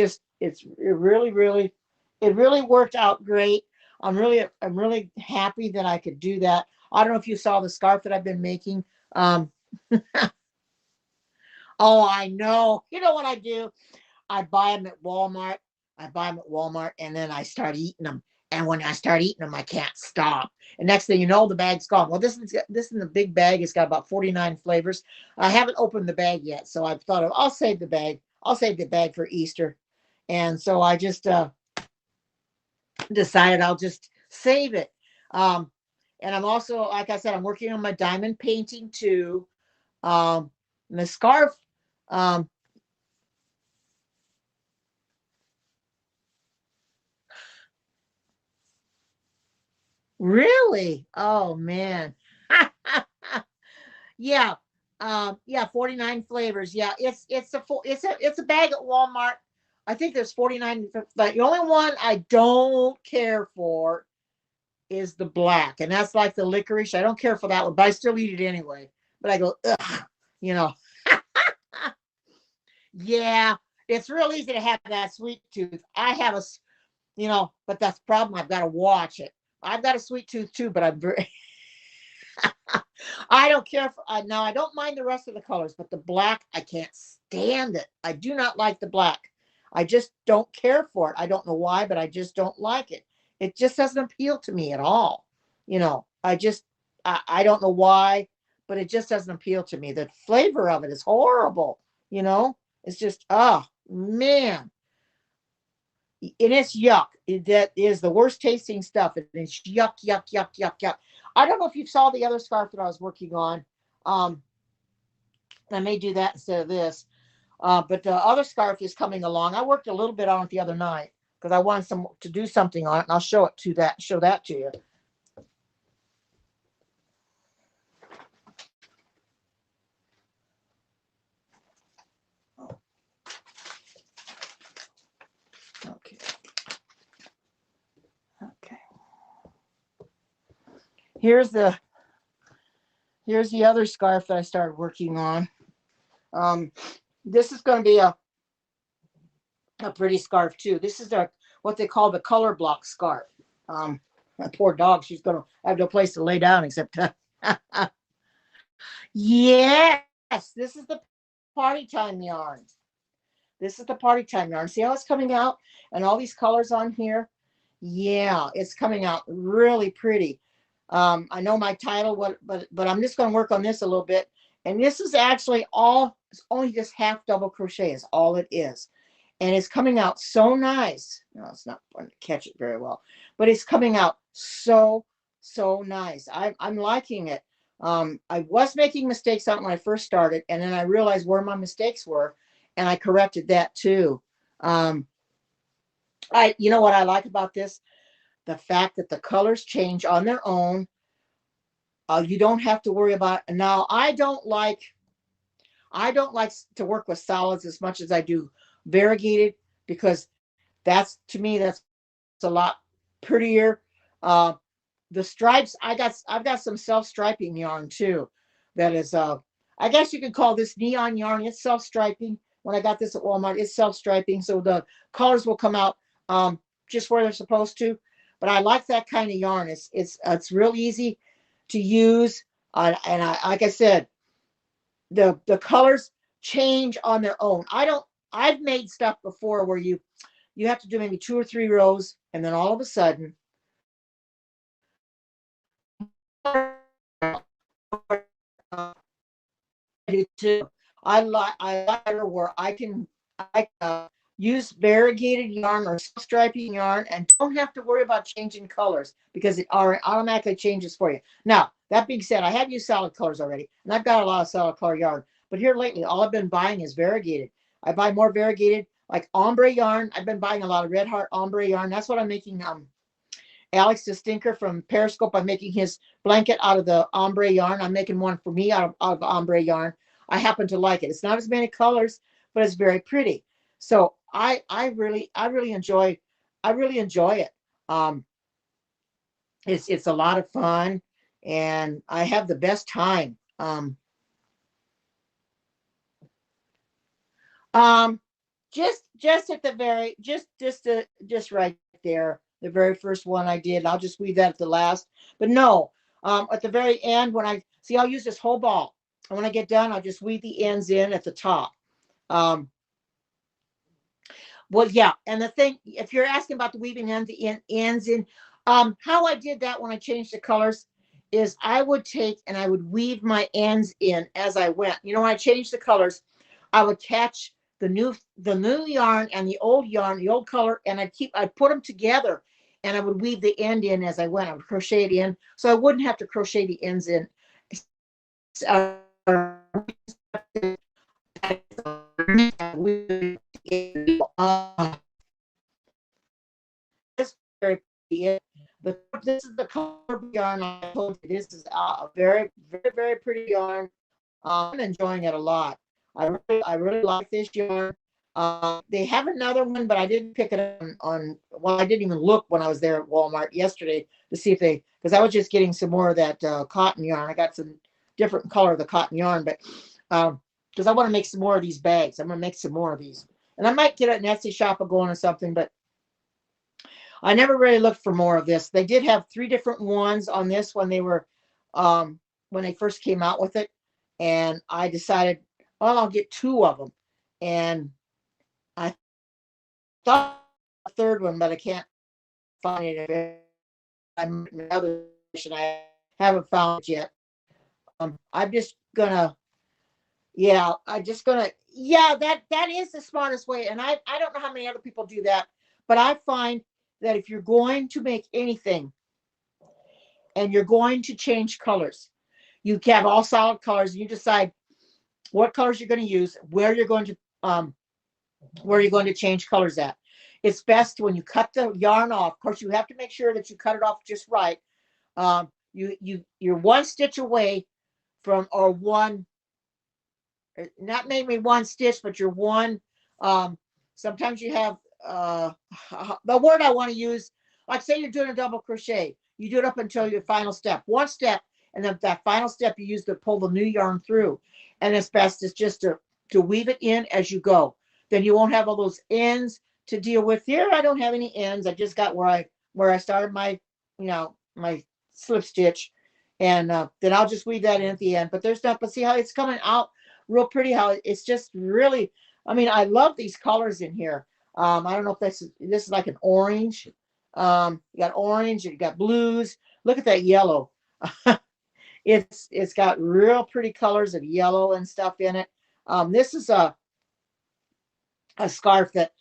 really worked out great. I'm really happy that I could do that. I don't know if you saw the scarf that I've been making. Um, oh, I know. You know what I do? I buy them at Walmart. I buy them at Walmart, and then I start eating them. And when I start eating them, I can't stop. And next thing you know, the bag's gone. Well, this is a big bag. It's got about 49 flavors. I haven't opened the bag yet, so I've thought I'll save the bag. I'll save the bag for Easter. And so I just decided I'll just save it. Um, and I'm also, like I said, I'm working on my diamond painting too. The scarf. Um, Really? Oh man. Yeah. Yeah, 49 flavors. Yeah, it's a bag at Walmart. I think there's 49, but the only one I don't care for is the black. And that's like the licorice. I don't care for that one, but I still eat it anyway. But I go, ugh, you know. Yeah, it's real easy to have that sweet tooth. But that's the problem. I've got to watch it. I've got a sweet tooth too, but I'm very I don't care for now. I don't mind the rest of the colors, but the black I can't stand it. I do not like the black. I just don't care for it. I don't know why, but I just don't like it. It just doesn't appeal to me at all. I don't know why, but it just doesn't appeal to me. The flavor of it is horrible. You know, it's just man, and it's yuck. That is the worst tasting stuff. And it's yuck, yuck, yuck, yuck, yuck. I don't know if you saw the other scarf that I was working on. Um, I may do that instead of this. But the other scarf is coming along. I worked a little bit on it the other night because I wanted to do something on it, and I'll show that to you. Okay. Okay. Here's the here's the other scarf that I started working on. Um, this is going to be a pretty scarf too. This is what they call the color block scarf. That poor dog, she's gonna have no place to lay down except. Yes, this is the party time yarn. This is the party time yarn. See how it's coming out and all these colors on here. Yeah, it's coming out really pretty. I know my title, but I'm just going to work on this a little bit. And this is actually all, it's only just half double crochet is all it is. And it's coming out so nice. No, it's not going to catch it very well, but it's coming out so, so nice. I'm liking it. I was making mistakes on it when I first started, and then I realized where my mistakes were, and I corrected that too. Um, you know what I like about this? The fact that the colors change on their own. You don't have to worry about it. Now, I don't like to work with solids as much as I do variegated, because that's a lot prettier. Uh, the stripes, I've got some self-striping yarn too. That is I guess you could call this neon yarn. It's self-striping. When I got this at Walmart, it's self-striping, so the colors will come out just where they're supposed to. But I like that kind of yarn. It's real easy to use. And like I said, the colors change on their own. I've made stuff before where you have to do maybe 2 or 3 rows, and then all of a sudden, I do too. I like where I use variegated yarn or striping yarn and don't have to worry about changing colors because it automatically changes for you. Now, that being said, I have used solid colors already, and I've got a lot of solid color yarn. But here lately, all I've been buying is variegated. I buy more variegated, like ombre yarn. I've been buying a lot of Red Heart ombre yarn. That's what I'm making. Alex the Stinker from Periscope, I'm making his blanket out of the ombre yarn. I'm making one for me out of ombre yarn. I happen to like it. It's not as many colors, but it's very pretty. So I really enjoy it. Um, it's a lot of fun, and I have the best time. Um, just at the very just right there, the very first one I did. I'll just weave that at the last. But no, at the very end, when I see, I'll use this whole ball, and when I get done, I'll just weave the ends in at the top. Um, well, yeah, and the thing, if you're asking about the weaving ends in, how I did that when I changed the colors is I would take and I would weave my ends in as I went. When I changed the colors, I would catch the new yarn and the old yarn, the old color, and I'd put them together, and I would weave the end in as I went. I would crochet it in, so I wouldn't have to crochet the ends in. Uh, this very pretty. This is the color yarn I told you. This is a very, very, very pretty yarn. I'm enjoying it a lot. I really like this yarn. They have another one, but I didn't pick it up well, I didn't even look when I was there at Walmart yesterday to see if because I was just getting some more of that cotton yarn. I got some different color of the cotton yarn, but because I want to make some more of these bags. I'm going to make some more of these. And I might get an Etsy shop going or something, but I never really looked for more of this. They did have 3 different ones on this when they first came out with it, and I decided, well, I'll get 2 of them. And I thought a third one, but I can't find it. I'm another version. I haven't found it yet. I'm just gonna, yeah, yeah, that is the smartest way. And I don't know how many other people do that, but I find that if you're going to make anything and you're going to change colors, you have all solid colors, and you decide what colors you're going to use, where you're going to change colors at. It's best when you cut the yarn off. Of course, you have to make sure that you cut it off just right. You're 1 stitch away from, or one, not maybe 1 stitch, but you're one. Sometimes you have the word I want to use, like say you're doing a double crochet, you do it up until your final step, 1 step, and then that final step you use to pull the new yarn through. And it's best is just to weave it in as you go. Then you won't have all those ends to deal with. Here I don't have any ends. I just got where I started my slip stitch, and then I'll just weave that in at the end. But there's not. But see how it's coming out real pretty. How it's just really. I mean, I love these colors in here. I don't know if this is like an orange. You got orange, you got blues. Look at that yellow. It's got real pretty colors of yellow and stuff in it. This is a scarf that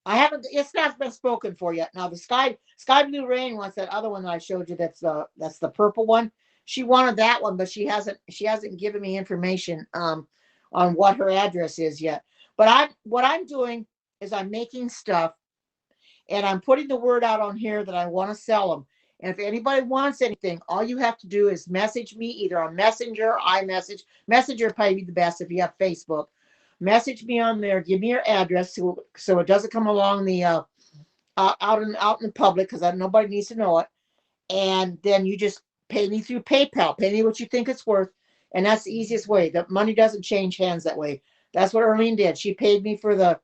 I haven't. It's not been spoken for yet. Now the sky blue rain wants that other one that I showed you. That's the purple one. She wanted that one, but she hasn't given me information on what her address is yet. But what I'm doing is I'm making stuff and I'm putting the word out on here that I want to sell them. And if anybody wants anything, all you have to do is message me either on Messenger or iMessage. Messenger probably be the best if you have Facebook. Message me on there. Give me your address so it doesn't come along the out in the public because nobody needs to know it. And then you just pay me through PayPal. Pay me what you think it's worth, and that's the easiest way. The money doesn't change hands that way. That's what Erlene did. She paid me for the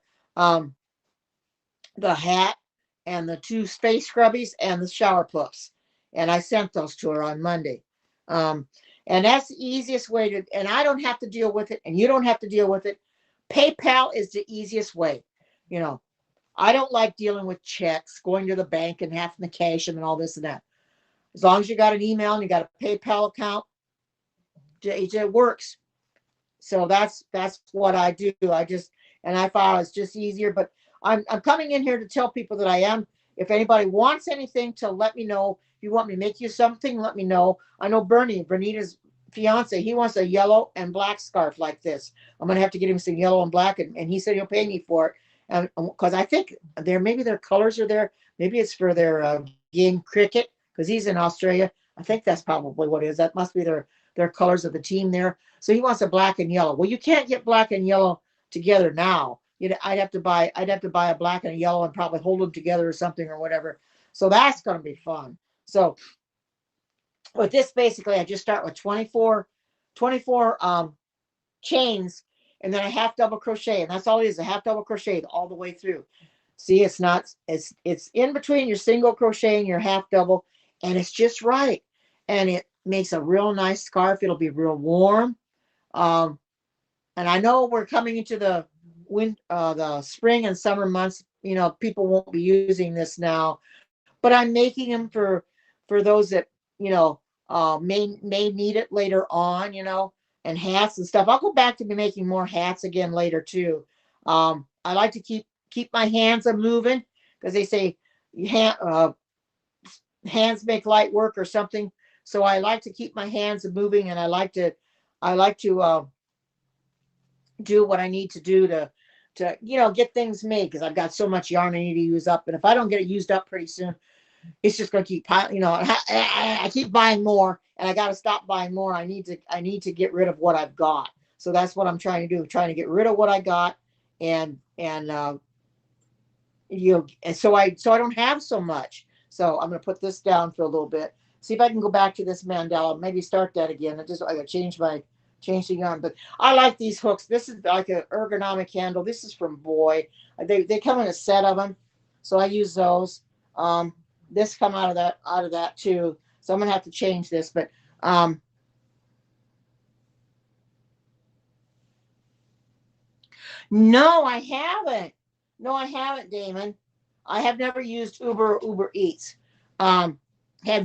hat and the two space scrubbies and the shower puffs. And I sent those to her on Monday. And that's the easiest way to, and I don't have to deal with it and you don't have to deal with it. PayPal is the easiest way. You know, I don't like dealing with checks, going to the bank and having to cash them and all this and that. As long as you got an email and you got a PayPal account, it works. So that's what I do. I thought it's just easier, but I'm coming in here to tell people that I am. If anybody wants anything, to let me know. If you want me to make you something, let me know. I know Bernita's fiance, he wants a yellow and black scarf like this. I'm gonna have to get him some yellow and black, and he said he'll pay me for it. And because I think maybe their colors are there. Maybe it's for their game cricket because he's in Australia. I think that's probably what it is. That must be their colors of the team there. So he wants a black and yellow. Well, you can't get black and yellow together now. I'd have to buy a black and a yellow and probably hold them together or something or whatever. So that's going to be fun. So with this, basically, I just start with 24 chains and then a half double crochet. And that's all it is, a half double crochet all the way through. See, it's in between your single crochet and your half double, and it's just right. And it makes a real nice scarf. It'll be real warm. And I know we're coming into the spring and summer months. You know, people won't be using this now, but I'm making them for those that may need it later on. And hats and stuff. I'll go back to be making more hats again later too. I like to keep my hands a moving because they say hands make light work or something. So I like to keep my hands moving, and I like to do what I need to do to get things made because I've got so much yarn I need to use up, and if I don't get it used up pretty soon, it's just going to keep piling. I keep buying more, and I got to stop buying more. I need to get rid of what I've got. So that's what I'm trying to do. Trying to get rid of what I got, and so I don't have so much. So I'm going to put this down for a little bit. See if I can go back to this mandala. Maybe start that again. I got to change the yarn. But I like these hooks. This is like an ergonomic handle. This is from Boy. They come in a set of them, so I use those. This come out of that too. So I'm gonna have to change this. But no, I haven't. No, I haven't, Damon. I have never used Uber or Uber Eats. Have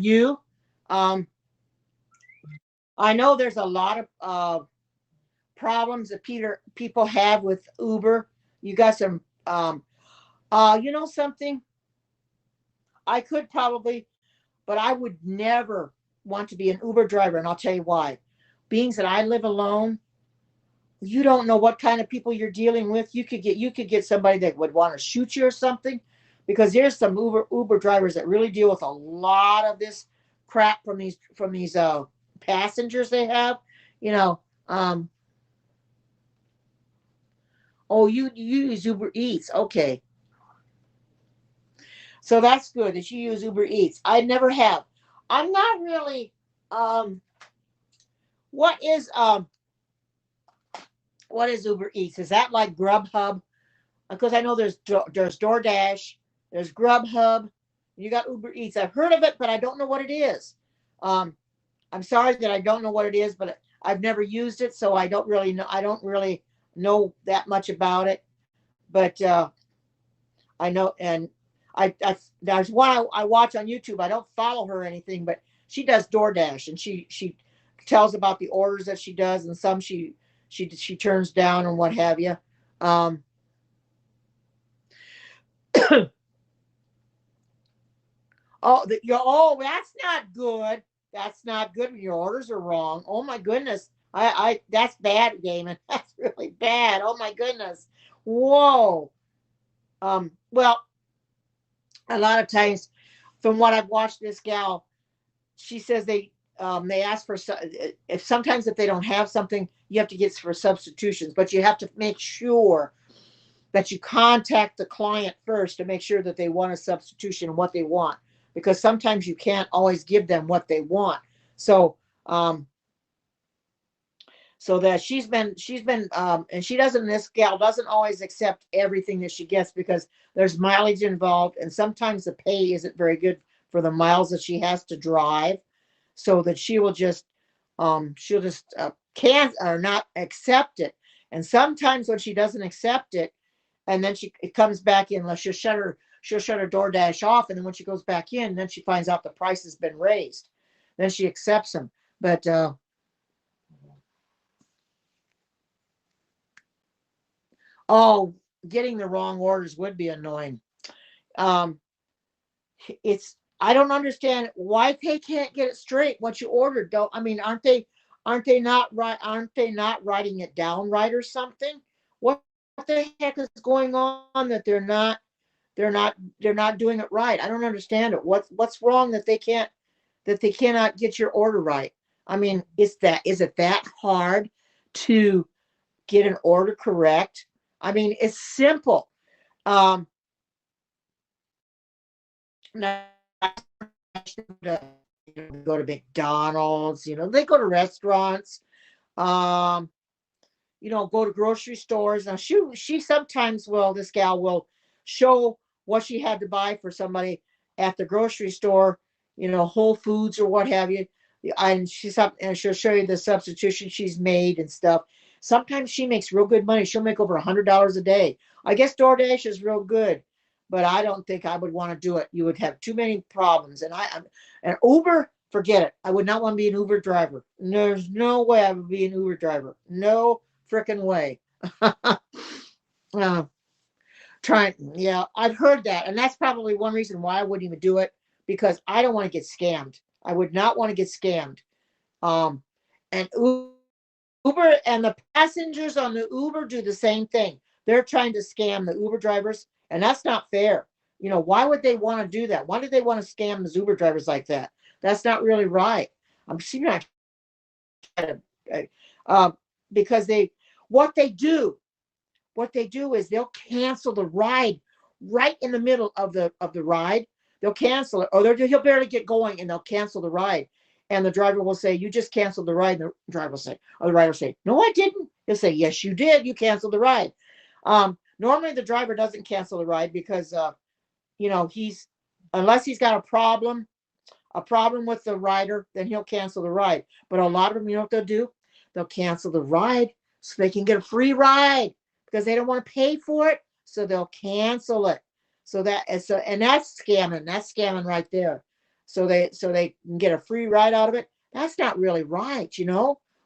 you? Um, I know there's a lot of problems that people have with Uber. You got some. Something. I could probably, but I would never want to be an Uber driver, and I'll tell you why. Being that I live alone, you don't know what kind of people you're dealing with. You could get somebody that would want to shoot you or something, because there's some Uber drivers that really deal with a lot of this crap from these passengers they have. You know, oh, you use Uber Eats, okay? So that's good that you use Uber Eats. I never have. I'm not really. What is Uber Eats? Is that like Grubhub? Because I know there's DoorDash, there's Grubhub, you got Uber Eats. I've heard of it, but I don't know what it is. I'm sorry that I don't know what it is, but I've never used it, so I don't really know. I don't really know that much about it. But I know, and There's one I watch on YouTube. I don't follow her or anything, but she does DoorDash, and she tells about the orders that she does, and some she turns down and what have you. Um, that's not good. That's not good. Your orders are wrong. Oh my goodness. That's bad, Damon. That's really bad. Oh my goodness. Whoa. Well, a lot of times, from what I've watched this gal, she says they ask for, if sometimes if they don't have something, you have to get for substitutions, but you have to make sure that you contact the client first to make sure that they want a substitution and what they want, because sometimes you can't always give them what they want. So so that she's been and she doesn't this gal doesn't always accept everything that she gets, because there's mileage involved, and sometimes the pay isn't very good for the miles that she has to drive, so that she'll just can or not accept it. And sometimes when she doesn't accept it, and then it comes back in, she'll shut her DoorDash off, and then when she goes back in, then she finds out the price has been raised, then she accepts them. But oh, getting the wrong orders would be annoying. um it's I don't understand why they can't get it straight what you ordered. Don't I mean, aren't they not writing it down right or something? What the heck is going on that they're not doing it right? I don't understand it. What's wrong that they cannot get your order right? I mean, is it that hard to get an order correct? I mean, it's simple. Um, Now, go to McDonald's, they go to restaurants, um, go to grocery stores. Now she sometimes will, this gal will show what she had to buy for somebody at the grocery store, Whole Foods or what have you. And she'll show you the substitution she's made and stuff. Sometimes she makes real good money. She'll make over $100 a day. I guess DoorDash is real good, but I don't think I would want to do it. You would have too many problems. And Uber, forget it. I would not want to be an Uber driver. There's no way I would be an Uber driver. No freaking way. uh, yeah, I've heard that, and that's probably one reason why I wouldn't even do it, because I don't want to get scammed. I would not want to get scammed. Um, and Uber and the passengers on the Uber do the same thing. They're trying to scam the Uber drivers, and that's not fair. Why would they want to do that? Why do they want to scam the Uber drivers like that? That's not really right. I'm seeing that because what they do what they do is they'll cancel the ride right in the middle of the ride. They'll cancel it, or he'll barely get going, and they'll cancel the ride. And the driver will say, "You just canceled the ride." And the driver will say, or the rider will say, "No, I didn't." He'll say, "Yes, you did. You canceled the ride." Normally, the driver doesn't cancel the ride because, he's unless he's got a problem with the rider, then he'll cancel the ride. But a lot of them, what they'll do? They'll cancel the ride so they can get a free ride, because they don't want to pay for it. So they'll cancel it. And that's scamming. That's scamming right there. So they can get a free ride out of it. That's not really right.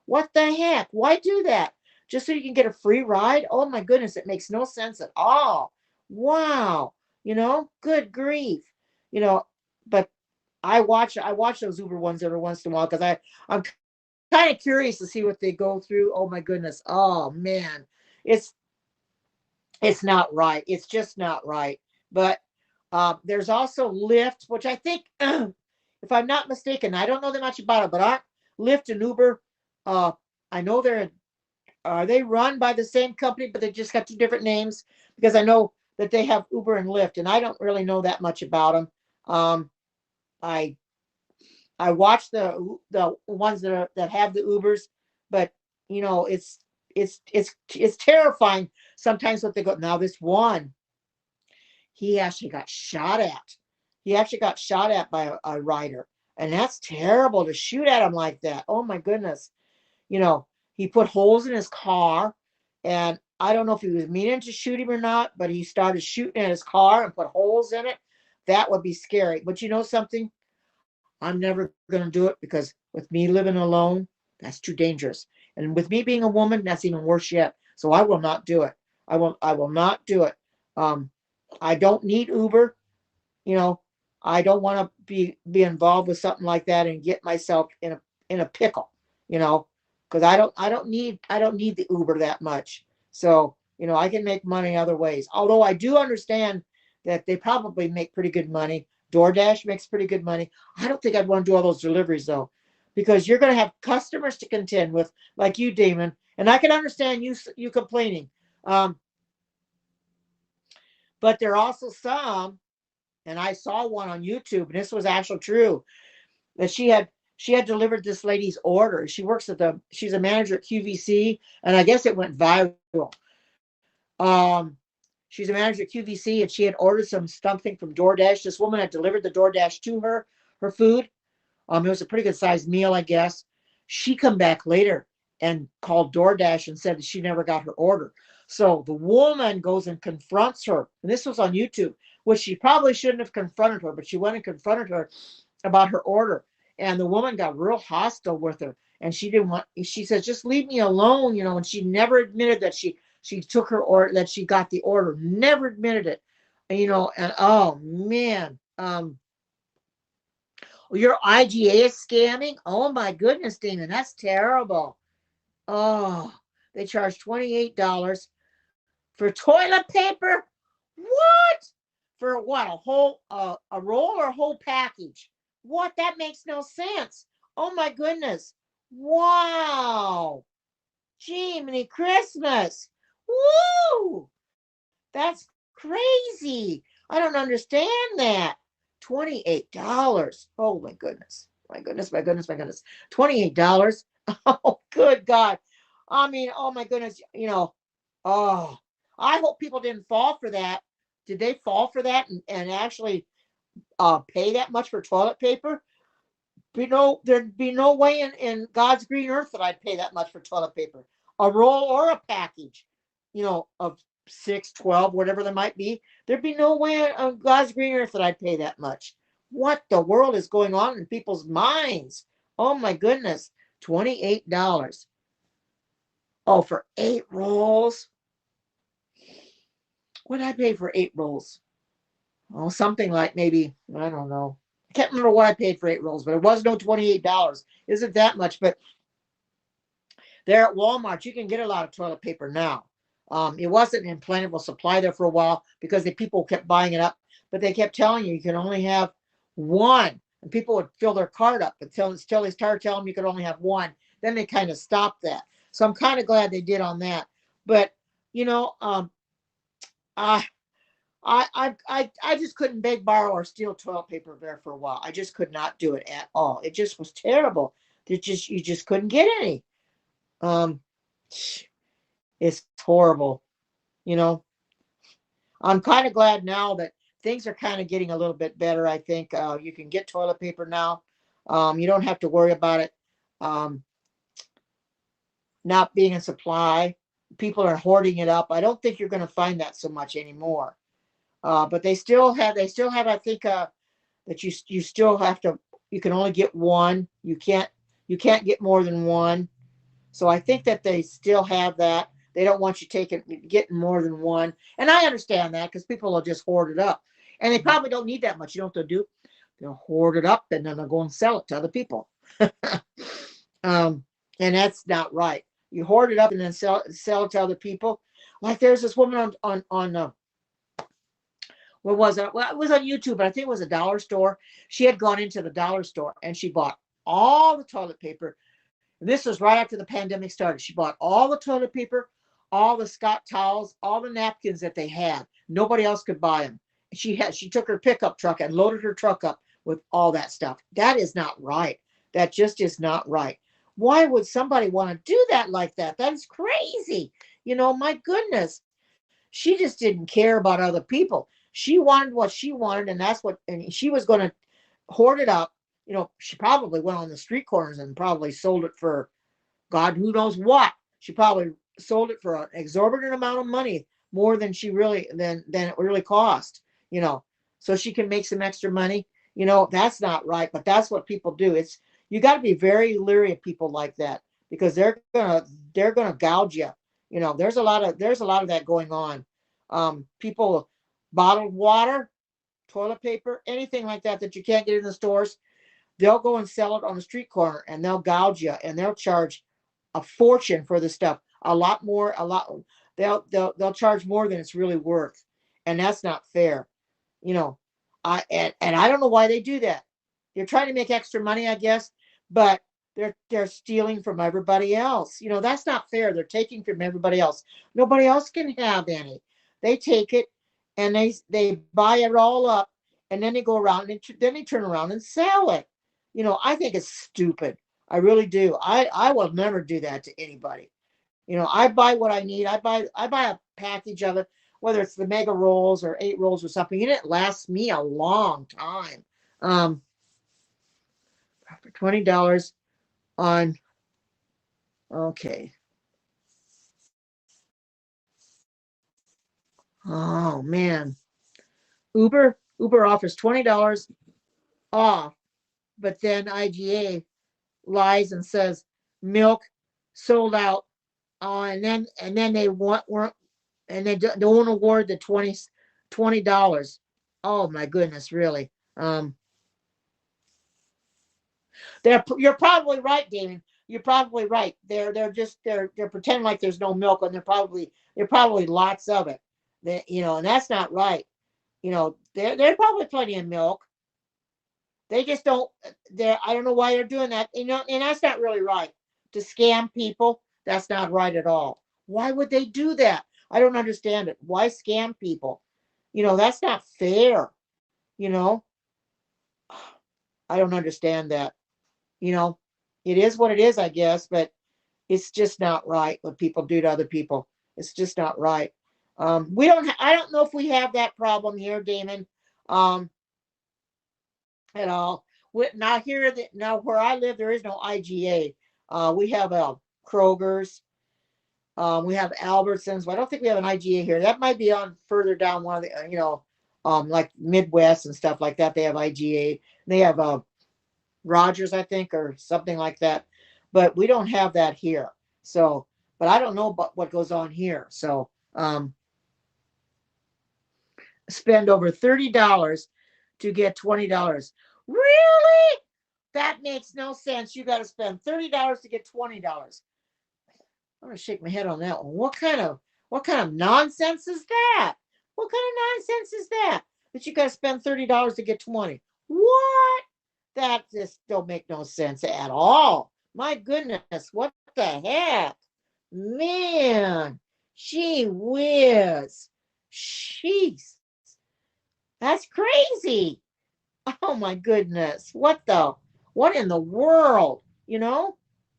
What the heck? Why do that? Just so you can get a free ride? Oh my goodness, it makes no sense at all. Wow. Good grief. But I watch those Uber ones every once in a while, because I'm kind of curious to see what they go through. Oh my goodness. Oh man. It's it's not right. It's just not right. But there's also Lyft, which I think, if I'm not mistaken, I don't know that much about it, but Lyft and Uber, I know they run by the same company, but they just got two different names, because I know that they have Uber and Lyft, and I don't really know that much about them. I I watch the ones that have the Ubers, but it's terrifying sometimes what they go. Now this one, he actually got shot at. He actually got shot at by a rider, and that's terrible to shoot at him like that. Oh my goodness. He put holes in his car, and I don't know if he was meaning to shoot him or not, but he started shooting at his car and put holes in it. that would be scary. But you know something? I'm never going to do it because with me living alone, that's too dangerous. And with me being a woman, that's even worse yet. So I will not do it. I will not do it. Um, I don't need Uber. You know, I don't want to be involved with something like that and get myself in a pickle, you know, because I don't need the Uber that much. So, I can make money other ways. Although I do understand that they probably make pretty good money. DoorDash makes pretty good money. I don't think I'd want to do all those deliveries though, because you're going to have customers to contend with, like you, Damon. And I can understand you complaining. Um, but there are also some, and I saw one on YouTube, and this was actually true, that she had delivered this lady's order. She's a manager at QVC, and I guess it went viral. Um, she's a manager at QVC, and she had ordered something from DoorDash. This woman had delivered the DoorDash to her food. It was a pretty good sized meal, I guess. She come back later and called DoorDash and said that she never got her order. So the woman goes and confronts her, and this was on YouTube, which she probably shouldn't have confronted her, but she went and confronted her about her order. And the woman got real hostile with her, and she didn't want. She says, "Just leave me alone," And she never admitted that she took her order, that she got the order. Never admitted it, And oh man, your IGA is scamming. Oh my goodness, Damon, that's terrible. Oh, they charge $28 for toilet paper. What? For what? A roll or a whole package? What? That makes no sense. Oh my goodness. Wow. Jiminy Christmas. Woo! That's crazy. I don't understand that. $28. Oh my goodness. My goodness, my goodness, my goodness. $28. Oh, good God. I mean, oh my goodness, Oh, I hope people didn't fall for that. Did they fall for that and actually pay that much for toilet paper? There'd be no way in God's green earth that I'd pay that much for toilet paper. A roll or a package, of 6, 12, whatever there might be. There'd be no way on God's green earth that I'd pay that much. What the world is going on in people's minds? Oh my goodness. $28. Oh, for 8 rolls? What did I pay for 8 rolls? Oh, something like maybe, I don't know. I can't remember what I paid for 8 rolls, but it was no $28. Isn't that much? But there at Walmart, you can get a lot of toilet paper now. It wasn't in plentiful supply there for a while because the people kept buying it up, but they kept telling you can only have one, and people would fill their cart up until they started telling them you could only have one. Then they kind of stopped that. So I'm kind of glad they did on that. But I I just couldn't beg, borrow, or steal toilet paper there for a while. I just could not do it at all. It just was terrible. You just couldn't get any. Um, it's horrible. You know, I'm kind of glad now that things are kind of getting a little bit better. I think you can get toilet paper now. You don't have to worry about it um, not being in supply. People are hoarding it up. I don't think you're going to find that so much anymore. But they still have. I think that you still have to. You can only get one. You can't get more than one. So I think that they still have that. They don't want you getting more than one. And I understand that because people will just hoard it up. And they probably don't need that much. You know what they'll do? They'll hoard it up and then they'll go and sell it to other people. And that's not right. You hoard it up and then sell it to other people. Like there's this woman on what was it? Well, it was on YouTube, but I think it was a dollar store. She had gone into the dollar store and she bought all the toilet paper. This was right after the pandemic started. She bought all the toilet paper, all the Scott towels, all the napkins that they had. Nobody else could buy them. She took her pickup truck and loaded her truck up with all that stuff. That is not right. That just is not right. Why would somebody want to do that like that? That is crazy. My goodness. She just didn't care about other people. She wanted what she wanted, and she was going to hoard it up. She probably went on the street corners and probably sold it for God, who knows what. She probably sold it for an exorbitant amount of money, more than it really cost. so she can make some extra money. That's not right, but that's what people do. You got to be very leery of people like that, because they're gonna gouge you. There's a lot of that going on. People, bottled water, toilet paper, anything like that you can't get in the stores, they'll go and sell it on the street corner, and they'll gouge you, and they'll charge a fortune for the stuff. A lot more, a lot. They'll charge more than it's really worth, and that's not fair. You know, and I don't know why they do that. They're trying to make extra money, I guess, but they're stealing from everybody else. That's not fair. They're taking from everybody else. Nobody else can have any. They take it, and they buy it all up, and then they go around, and then they turn around and sell it. I think it's stupid. I really do. I will never do that to anybody. I buy what I need. I buy a package of it, whether it's the mega rolls or 8 rolls or something, and it lasts me a long time. For $20 on, okay. Oh man. Uber offers $20 off, but then IGA lies and says milk sold out. And then they weren't, and they don't award the $20. Oh my goodness, really. You're probably right, Damon. You're probably right. They're pretending like there's no milk, and there probably lots of it. And that's not right. There's probably plenty of milk. They just don't. I don't know why they're doing that. And that's not really right. To scam people, that's not right at all. Why would they do that? I don't understand it. Why scam people? That's not fair. You know, I don't understand that. You know, it is what it is, I guess, but it's just not right what people do to other people. It's just not right. We don't. I don't know if we have that problem here, Damon, um, at all. Now where I live, there is no IGA. We have Kroger's. We have Albertsons, but I don't think we have an IGA here. That might be on further down one of the, like Midwest and stuff like that. They have IGA. They have Rogers, I think, or something like that. But we don't have that here. So, but I don't know about what goes on here. So, spend over $30 to get $20. Really? That makes no sense. You got to spend $30 to get $20. I'm gonna shake my head on that one. What kind of nonsense is that? What kind of nonsense is that? That you got to spend $30 to get 20? What? That just don't make no sense at all. My goodness, what the heck, man? Gee whiz, jeez, that's crazy. Oh my goodness, what in the world?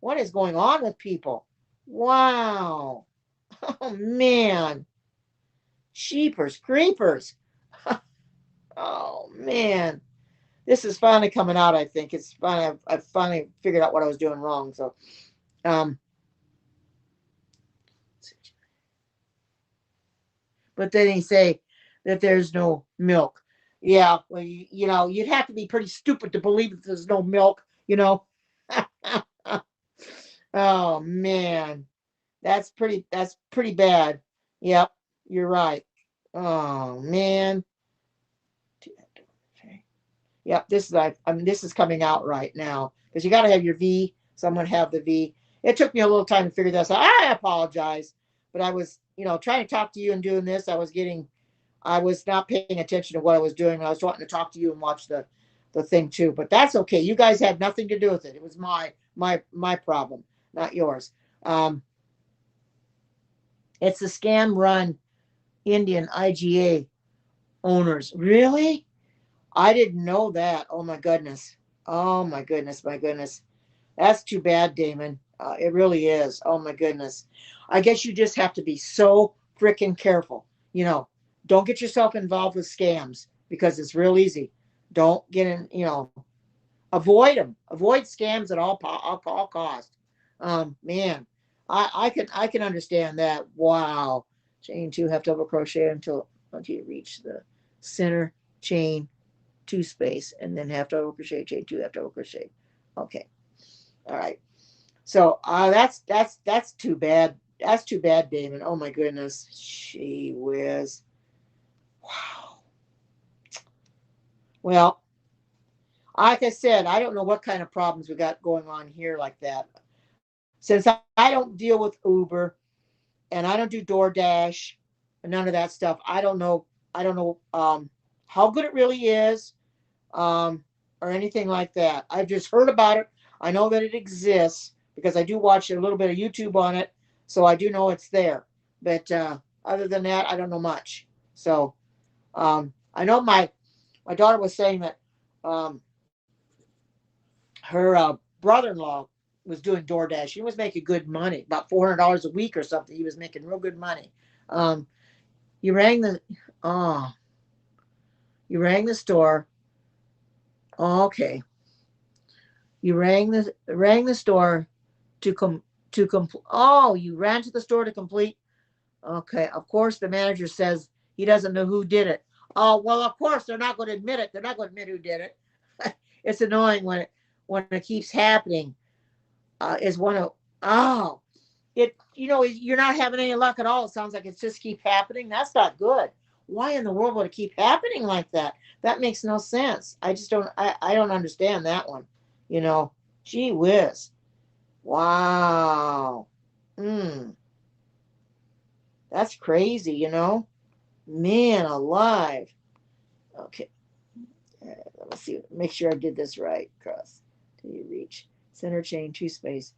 What is going on with people? Wow. Oh man. Sheepers creepers. Oh man. This is finally coming out, I think. It's finally I've finally figured out what I was doing wrong. So um but then they say that there's no milk. Yeah, well you'd have to be pretty stupid to believe that there's no milk. Oh man. That's pretty bad. Yep, you're right. Oh man. Yep, this is coming out right now because you got to have your V. So I'm going to have the V. It took me a little time to figure this out. I apologize, but I was, trying to talk to you and doing this. I was not paying attention to what I was doing. I was wanting to talk to you and watch the thing too. But that's okay. You guys had nothing to do with it. It was my problem, not yours. Um, it's the Scam Run Indian IGA owners. Really? I didn't know that. Oh my goodness. Oh my goodness. My goodness. That's too bad, Damon. It really is. Oh my goodness. I guess you just have to be so freaking careful. Don't get yourself involved with scams because it's real easy. Don't get in. Avoid them. Avoid scams at all cost. Man, I can understand that. Wow. Chain two, have double crochet until you reach the center. chain, 2 space, and then half double crochet, chain 2, half double crochet. Okay. All right. So that's too bad. That's too bad, Damon. Oh my goodness. Gee whiz. Wow. Well, like I said, I don't know what kind of problems we got going on here like that. Since I don't deal with Uber and I don't do DoorDash and none of that stuff, I don't know how good it really is, or anything like that. I've just heard about it. I know that it exists because I do watch a little bit of YouTube on it, so I do know it's there. But other than that, I don't know much. So I know my daughter was saying that um, her brother-in-law was doing DoorDash. He was making good money, about $400 a week or something. He was making real good money. Um, you rang the oh, you rang the store. Oh, okay, you rang the store to come to complete. Oh, you ran to the store to complete. Okay, of course the manager says he doesn't know who did it. Oh well, of course they're not going to admit it. They're not going to admit who did it. It's annoying when it keeps happening. Is one of oh it you're not having any luck at all. It sounds like it's just keep happening. That's not good. Why in the world would it keep happening like that? That makes no sense. I just don't I don't understand that one. You know, gee whiz. Wow. Mm, that's crazy, Man alive. Okay. Let me see. Make sure I did this right. Cross. Till you reach. Center chain, 2 space.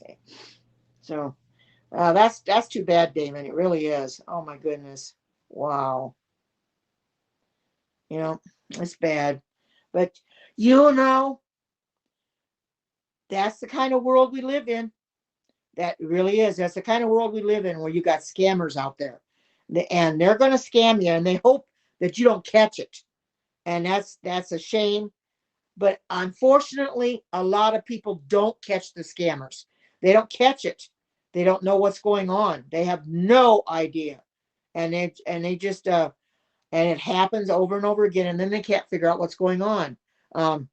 Okay. So that's too bad, Damon. It really is. Oh my goodness. Wow. You know, it's bad. But you know, that's the kind of world we live in. That really is. That's the kind of world we live in where you got scammers out there. And they're going to scam you and they hope that you don't catch it. And that's a shame. But unfortunately, a lot of people don't catch the scammers. They don't catch it. They don't know what's going on. They have no idea. And they just and it happens over and over again and then they can't figure out what's going on. Um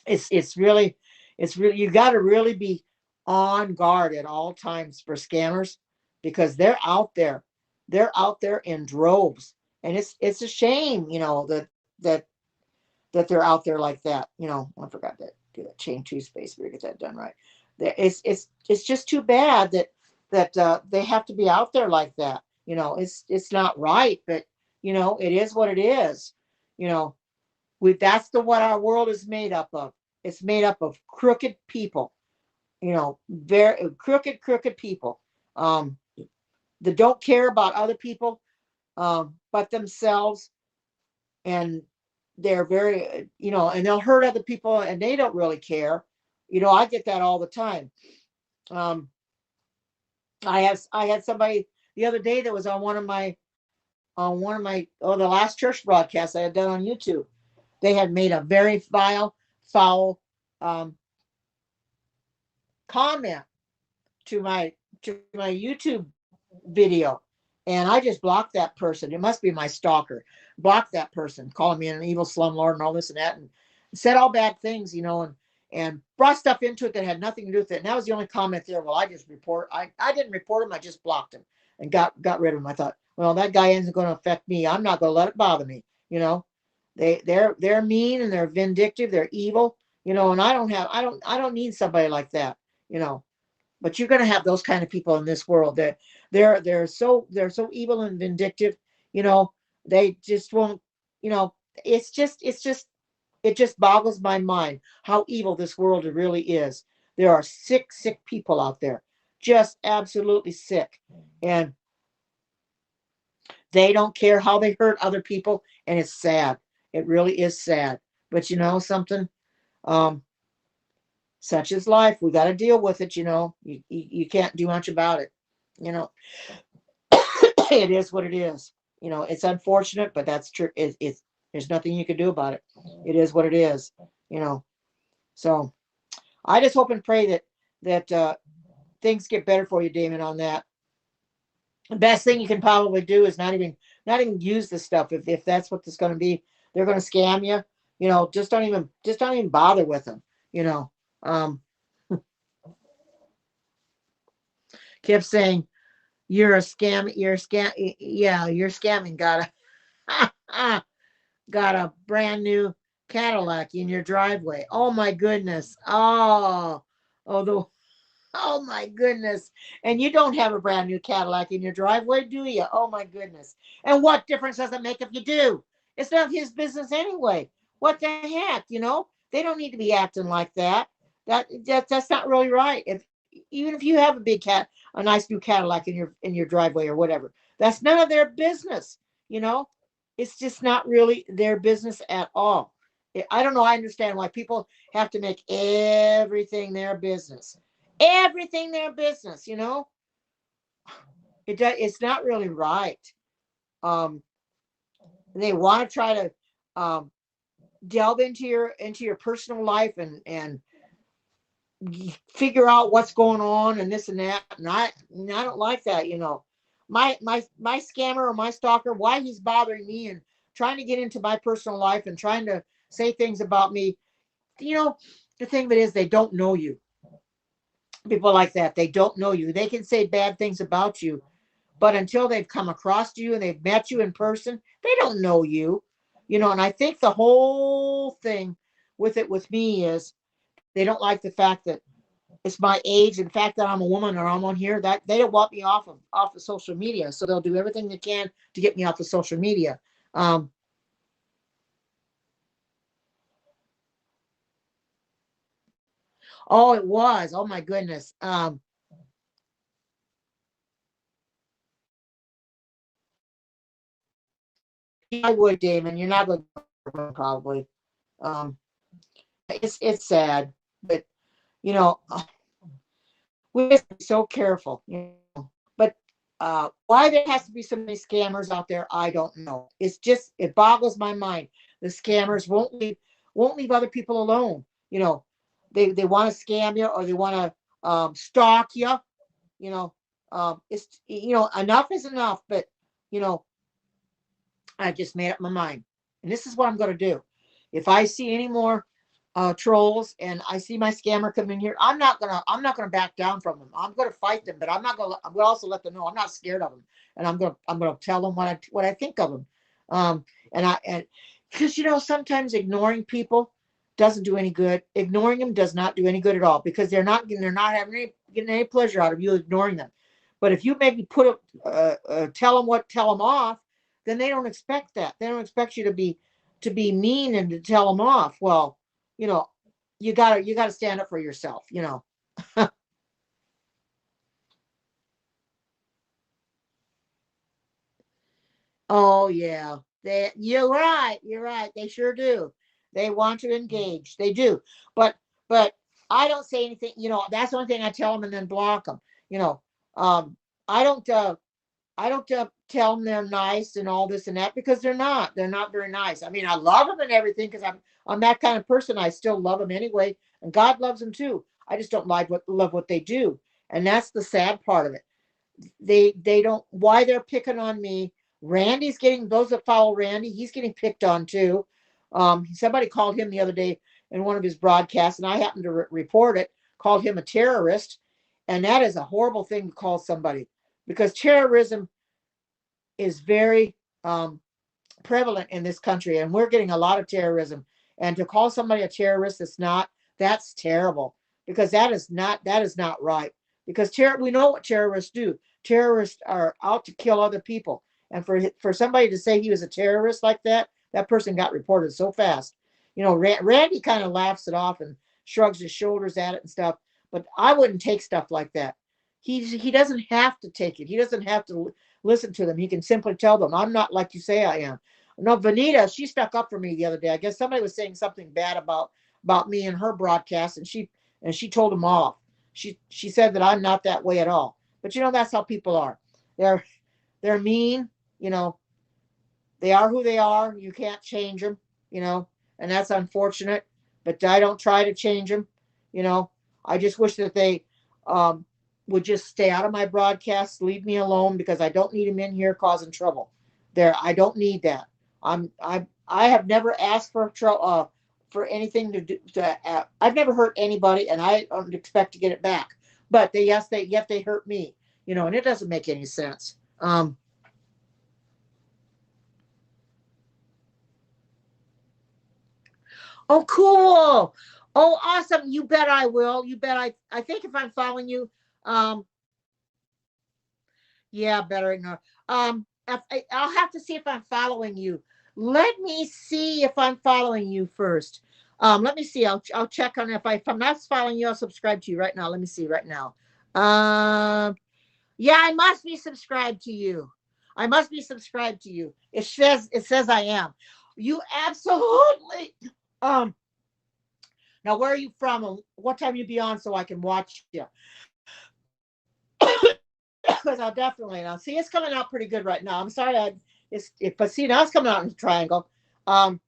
it's really you got to really be on guard at all times for scammers because they're out there in droves and it's a shame that they're out there like that. I forgot to do that chain 2 space. We get that done right. It's just too bad that they have to be out there like that. It's not right, but it is what it is. You know, that's what our world is made up of. It's made up of crooked people. Very crooked people um, that don't care about other people but themselves, and they're very, and they'll hurt other people, and they don't really care. I get that all the time. Um, I had somebody the other day that was on the last church broadcast I had done on YouTube. They had made a very foul um, comment to my YouTube video, and I just blocked that person. It must be my stalker. Blocked that person, calling me an evil slumlord and all this and that, and said all bad things, and brought stuff into it that had nothing to do with it. And that was the only comment there. Well, I didn't report him. I just blocked him and got rid of him. I thought, well, that guy isn't going to affect me. I'm not going to let it bother me. They're mean and they're vindictive. They're evil. And I don't need somebody like that. You know, but you're going to have those kind of people in this world. They're so evil and vindictive. You know, they just won't. You know, it just boggles my mind how evil this world really is. There are sick people out there, just absolutely sick, and they don't care how they hurt other people, and it's sad. It really is sad. But you know something. Um, Such is life. We got to deal with it. You can't do much about it. You know, it is what it is. It's unfortunate, but that's true. There's nothing you can do about it. It is what it is. You know, so I just hope and pray that things get better for you, Damon, on that. The best thing you can probably do is not even use this stuff. If that's what it's going to be, they're going to scam you. Just don't even bother with them. You know, um, kept saying you're a scam. You're a scam. Yeah, you're scamming. Got a brand new Cadillac in your driveway. Oh my goodness. Oh the Oh my goodness. And you don't have a brand new Cadillac in your driveway, do you? Oh my goodness. And what difference does it make if you do? It's not his business anyway. What the heck, They don't need to be acting like that. That's not really right. If even if you have a nice new Cadillac in your driveway or whatever, that's none of their business, you know? It's just not really their business at all. I don't know. I understand why people have to make everything their business. It's not really right. um they want to try to um delve into your personal life and figure out what's going on and this and that, and I don't like that. My scammer or my stalker, why he's bothering me and trying to get into my personal life and trying to say things about me. you know the thing of it is, they don't know you. People like that, they don't know you. They can say bad things about you, but until they've come across you and they've met you in person, they don't know you. And I think the whole thing with me is they don't like the fact that it's my age and the fact that I'm a woman or I'm on here, that they don't want me off of social media. So they'll do everything they can to get me off of social media. Um, oh, it was. Oh my goodness. I would, Damon. You're not going to probably. Um, it's sad, but you know, we have to be so careful. But why there has to be so many scammers out there, I don't know. It boggles my mind. The scammers won't leave other people alone. You know, they want to scam you, or they want to stalk you. Enough is enough. But you know, I just made up my mind, and this is what I'm going to do. If I see any more trolls and I see my scammer come in here, I'm not gonna back down from them. I'm gonna fight them, but I'm gonna also let them know I'm not scared of them, and I'm gonna tell them what I think of them. And because sometimes ignoring people doesn't do any good. Ignoring them does not do any good at all, because they're not getting any pleasure out of you ignoring them. But if you maybe tell them off, then they don't expect that. They don't expect you to be mean and to tell them off. Well, you know, you gotta stand up for yourself. Oh yeah. You're right. They sure do. They want to engage. They do. But I don't say anything. That's the only thing I tell them and then block them. You know, um, I don't tell them they're nice and all this and that, because they're not. They're not very nice. I mean, I love them and everything, because I'm that kind of person. I still love them anyway, and God loves them too. I just don't love what they do, and that's the sad part of it. They don't, why they're picking on me. Randy's getting, those that follow Randy, he's getting picked on too. Somebody called him the other day in one of his broadcasts, and I happened to report it. Called him a terrorist, and that is a horrible thing to call somebody, because terrorism is very prevalent in this country, and we're getting a lot of terrorism. And to call somebody a terrorist that's terrible, because that is not right. Because we know what terrorists do. Terrorists are out to kill other people, and for somebody to say he was a terrorist like that, that person got reported so fast. Randy kind of laughs it off and shrugs his shoulders at it and stuff, but I wouldn't take stuff like that. He doesn't have to take it. He doesn't have to listen to them. He can simply tell them, I'm not like you say I am. No, Vanita, she stuck up for me the other day. I guess somebody was saying something bad about me in her broadcast, and she told them off. She said that I'm not that way at all. But that's how people are. They're they're mean. You know, they are who they are. You can't change them. You know, and that's unfortunate. But I don't try to change them. You know, I just wish that they um, would just stay out of my broadcasts, leave me alone, because I don't need him in here causing trouble. There, I don't need that. I have never asked for trouble, for anything to do. I've never hurt anybody, and I don't expect to get it back. But yet they hurt me, and it doesn't make any sense. Oh, cool. Oh, awesome. You bet I will. You bet I think if I'm following you, um, yeah, better ignore. I'll have to see if I'm following you. Let me see if I'm following you first. Let me see. I'll check on if I'm not following you, I'll subscribe to you right now. Let me see right now. Yeah, I must be subscribed to you. I must be subscribed to you. It says I am. You absolutely. Um. Now, where are you from? And what time you be on so I can watch you? Because I'll definitely now see it's coming out pretty good right now. I'm sorry, but see now it's coming out in a triangle. Um,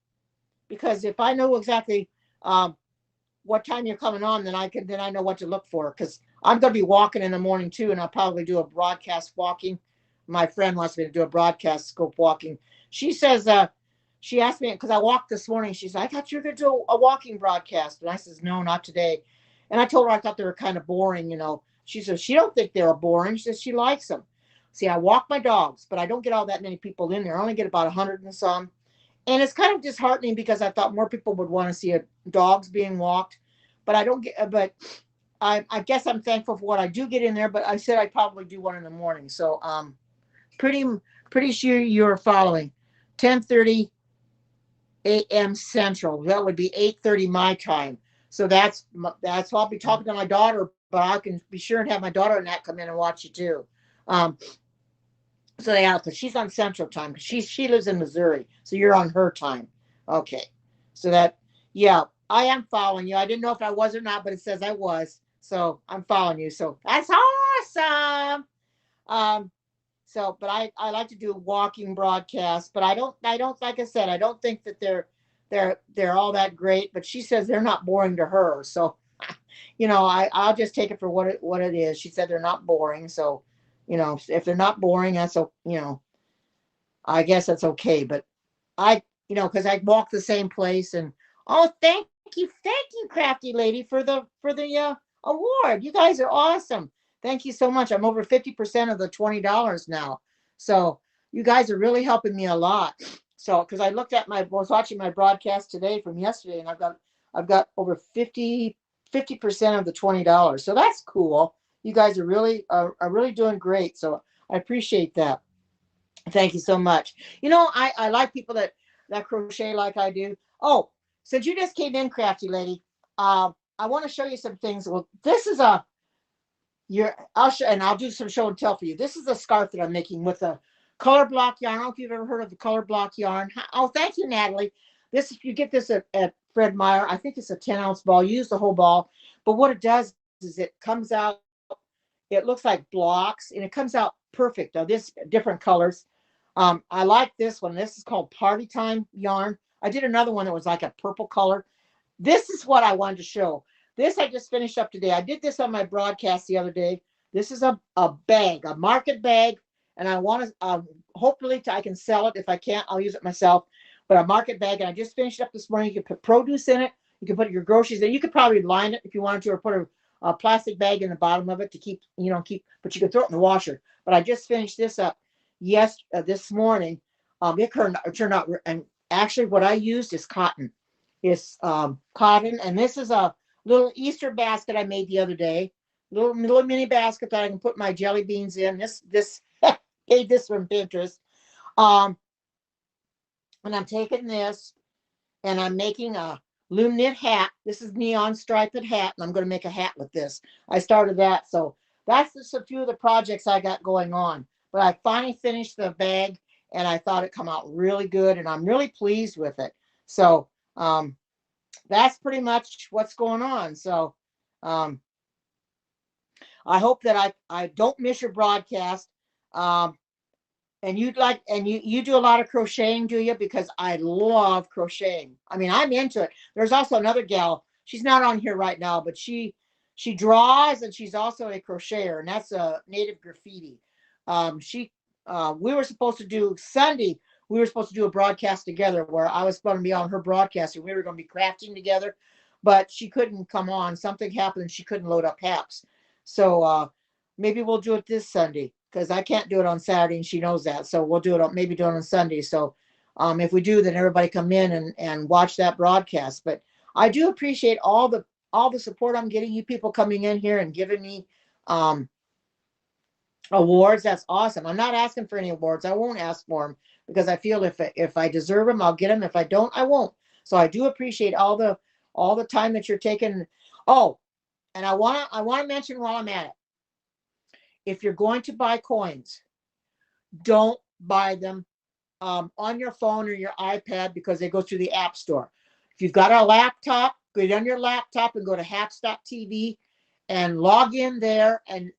because if I know exactly what time you're coming on, then I know what to look for. Because I'm going to be walking in the morning too, and I'll probably do a broadcast walking. My friend wants me to do a broadcast scope walking. She says, she asked me because I walked this morning. She said, "I thought you were going to do a walking broadcast," and I says, "No, not today." And I told her I thought they were kind of boring. She says she don't think they were boring. She says she likes them. See, I walk my dogs, but I don't get all that many people in there. I only get about 100 and some. And it's kind of disheartening because I thought more people would want to see dogs being walked, but I don't get. But I guess I'm thankful for what I do get in there. But I said I'd probably do one in the morning. So pretty pretty sure you're following. 10:30 a.m. Central. That would be 8:30 my time. So that's why I'll be talking to my daughter, but I can be sure and have my daughter and that come in and watch you too. Um, so yeah, because she's on Central Time. She lives in Missouri, so you're on her time. Okay, so yeah, I am following you. I didn't know if I was or not, but it says I was, so I'm following you. So that's awesome. Um, but I like to do walking broadcasts, but I don't like I said, I don't think that they're all that great. But she says they're not boring to her, so I'll just take it for what it is. She said they're not boring, so if they're not boring, I guess that's okay. But because I walk the same place. And oh, thank you, crafty lady, for the award. You guys are awesome. Thank you so much. I'm over 50% of the $20 now, so you guys are really helping me a lot. So because was watching my broadcast today from yesterday, and I've got over 50% of the $20. So that's cool. You guys are really doing great. So I appreciate that. Thank you so much. I like people that crochet like I do. Oh, since you just came in, crafty lady, I want to show you some things. Well, this is I'll show, and I'll do some show and tell for you. This is a scarf that I'm making with a color block yarn. I don't know if you've ever heard of the color block yarn. Oh, thank you, Natalie. You get this at Fred Meyer. I think it's a 10-ounce ball. You use the whole ball, but what it does is it comes out. It looks like blocks, and it comes out perfect. Now, this different colors. I like this one. This is called Party Time yarn. I did another one that was like a purple color. This is what I wanted to show. This I just finished up today. I did this on my broadcast the other day. This is a bag, a market bag, and I want to hopefully I can sell it. If I can't, I'll use it myself. But a market bag, and I just finished up this morning. You can put produce in it. You can put your groceries in. You could probably line it if you wanted to, or put a plastic bag in the bottom of it to keep. But you can throw it in the washer. But I just finished this up this morning. It turned out, and actually what I used is cotton. It's cotton, and this is a little Easter basket I made the other day. Little mini basket that I can put my jelly beans in. This gave this from Pinterest. And I'm taking this and I'm making a loom knit hat. This is neon striped hat, and I'm going to make a hat with this. I started that, so that's just a few of the projects I got going on. But I finally finished the bag, and I thought it come out really good, and I'm really pleased with it. So that's pretty much what's going on. So I hope that I don't miss your broadcast. And you do a lot of crocheting, do you? Because I love crocheting. I mean, I'm into it. There's also another gal. She's not on here right now, but she She draws, and she's also a crocheter, and that's a native graffiti. She We were supposed to do Sunday. We were supposed to do a broadcast together where I was going to be on her broadcast and we were going to be crafting together, but she couldn't come on. Something happened and she couldn't load up apps. So maybe we'll do it this Sunday because I can't do it on Saturday and she knows that. So we'll do it on, maybe do it on Sunday. So if we do, then everybody come in and watch that broadcast. But I do appreciate all the support I'm getting. You people coming in here and giving me awards. That's awesome. I'm not asking for any awards. I won't ask for them because I feel if I deserve them, I'll get them. If I don't, I won't. So I do appreciate all the time that you're taking. Oh, and I wanna mention while I'm at it, if you're going to buy coins, don't buy them on your phone or your iPad because they go through the app store. If you've got a laptop, go on your laptop and go to haps.tv and log in there, and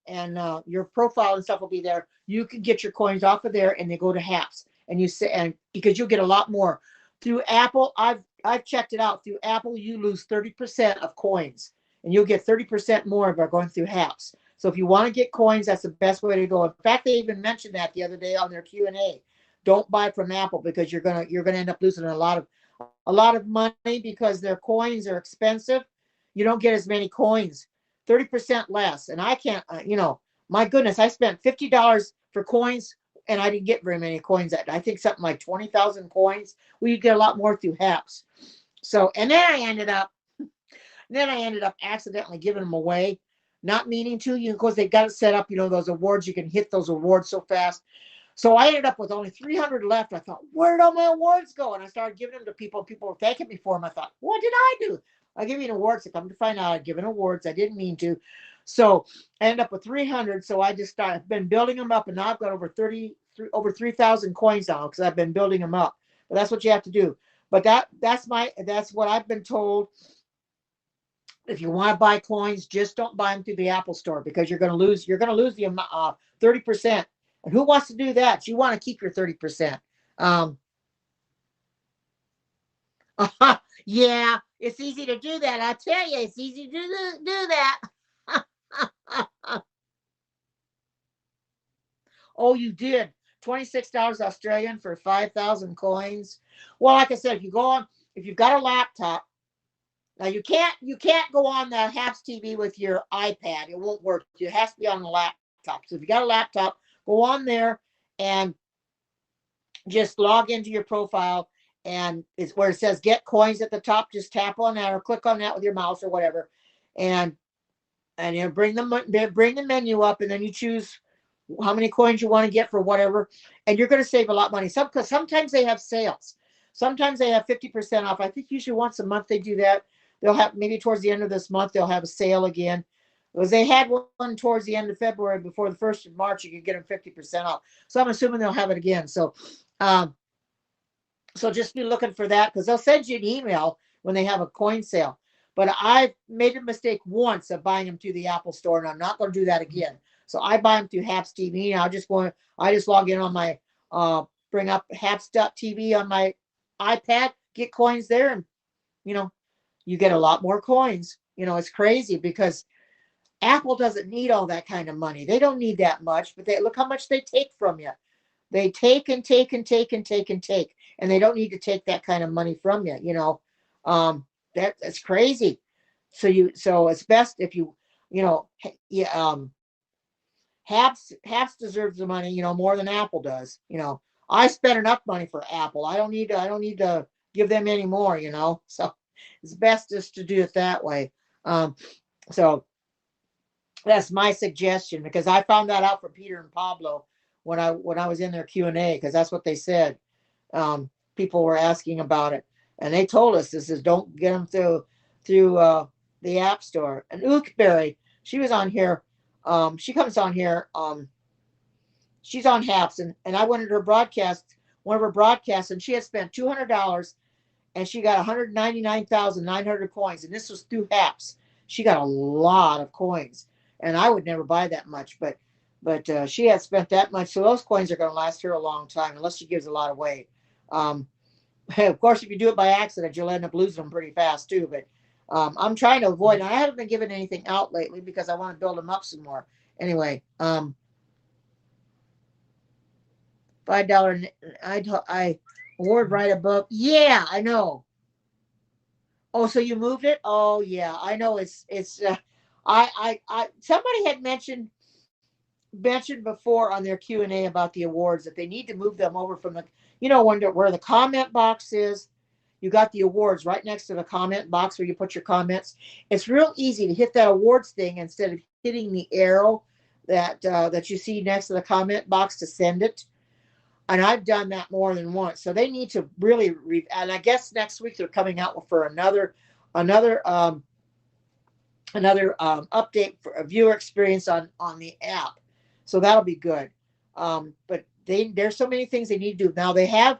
your profile and stuff will be there. You can get your coins off of there and they go to Haps, and you say, and because you'll get a lot more through Apple. I've checked it out. Through Apple you lose 30% of coins and you'll get 30% more by going through Haps. So if you want to get coins, that's the best way to go. In fact, they even mentioned that the other day on their Q&A. Don't buy from Apple because you're gonna end up losing a lot of money because their coins are expensive. You don't get as many coins, 30% less. And I can't, my goodness, I spent $50 for coins and I didn't get very many coins. I think something like 20,000 coins. Well, you get a lot more through Haps. So, and then I ended up accidentally giving them away, not meaning to, because they got it set up, those awards, you can hit those awards so fast. So I ended up with only 300 left. I thought, where did all my awards go? And I started giving them to people. People were thanking me for them. I thought, what did I do? I give you an award. So come to find out, I'd given awards. I didn't mean to. So I ended up with 300. So I just started, I've been building them up, and now I've got over 3,000 coins now because I've been building them up. But that's what you have to do. But that's what I've been told. If you want to buy coins, just don't buy them through the Apple Store because you're going to lose the 30%. And who wants to do that? You want to keep your 30%. Yeah, it's easy to do that. I tell you, it's easy to do that. Oh, you did. $26 Australian for 5,000 coins. Well, like I said, if you've got a laptop, now you can't go on the Haps TV with your iPad. It won't work. It has to be on the laptop. So if you got a laptop, go on there and just log into your profile, and it's where it says get coins at the top. Just tap on that or click on that with your mouse or whatever, and bring the menu up, and then you choose how many coins you want to get for whatever, and you're going to save a lot of money. Because sometimes they have sales. Sometimes they have 50% off. I think usually once a month they do that. They'll have, maybe towards the end of this month, they'll have a sale again. Because they had one towards the end of February. Before the 1st of March, you could get them 50% off. So I'm assuming they'll have it again. So just be looking for that, because they'll send you an email when they have a coin sale. But I've made a mistake once of buying them through the Apple Store, and I'm not going to do that again. So I buy them through Haps TV. I just log in on my, bring up Haps.tv on my iPad, get coins there, and, you get a lot more coins. It's crazy because Apple doesn't need all that kind of money. They don't need that much, but look how much they take from you. They take and take and take and take and take, and they don't need to take that kind of money from you. That's crazy. So it's best if Haps deserves the money, more than Apple does. I spent enough money for Apple. I don't need to give them any more. So it's best just to do it that way. So that's my suggestion, because I found that out from Peter and Pablo when I was in their Q&A, because that's what they said. People were asking about it, and they told us, this is, don't get them through the App Store. And Ookberry, she was on here. She comes on here. She's on Haps, and I went to her broadcast, one of her broadcasts, and she had spent $200, and she got 199,900 coins, and this was through Haps. She got a lot of coins, and I would never buy that much, but she had spent that much, so those coins are going to last her a long time, unless she gives a lot away. Of course, if you do it by accident, you'll end up losing them pretty fast too. But I'm trying to avoid, and I haven't been giving anything out lately because I want to build them up some more. Anyway, $5. I award write a book. Yeah, I know. Oh, so you moved it? Oh, yeah, I know. It's. Somebody had mentioned before on their Q&A about the awards that they need to move them over from the, where the comment box is. You got the awards right next to the comment box where you put your comments. It's real easy to hit that awards thing instead of hitting the arrow that you see next to the comment box to send it. And I've done that more than once. So they need to really and I guess next week they're coming out for another update for a viewer experience on the app. So that'll be good. But there's so many things they need to do.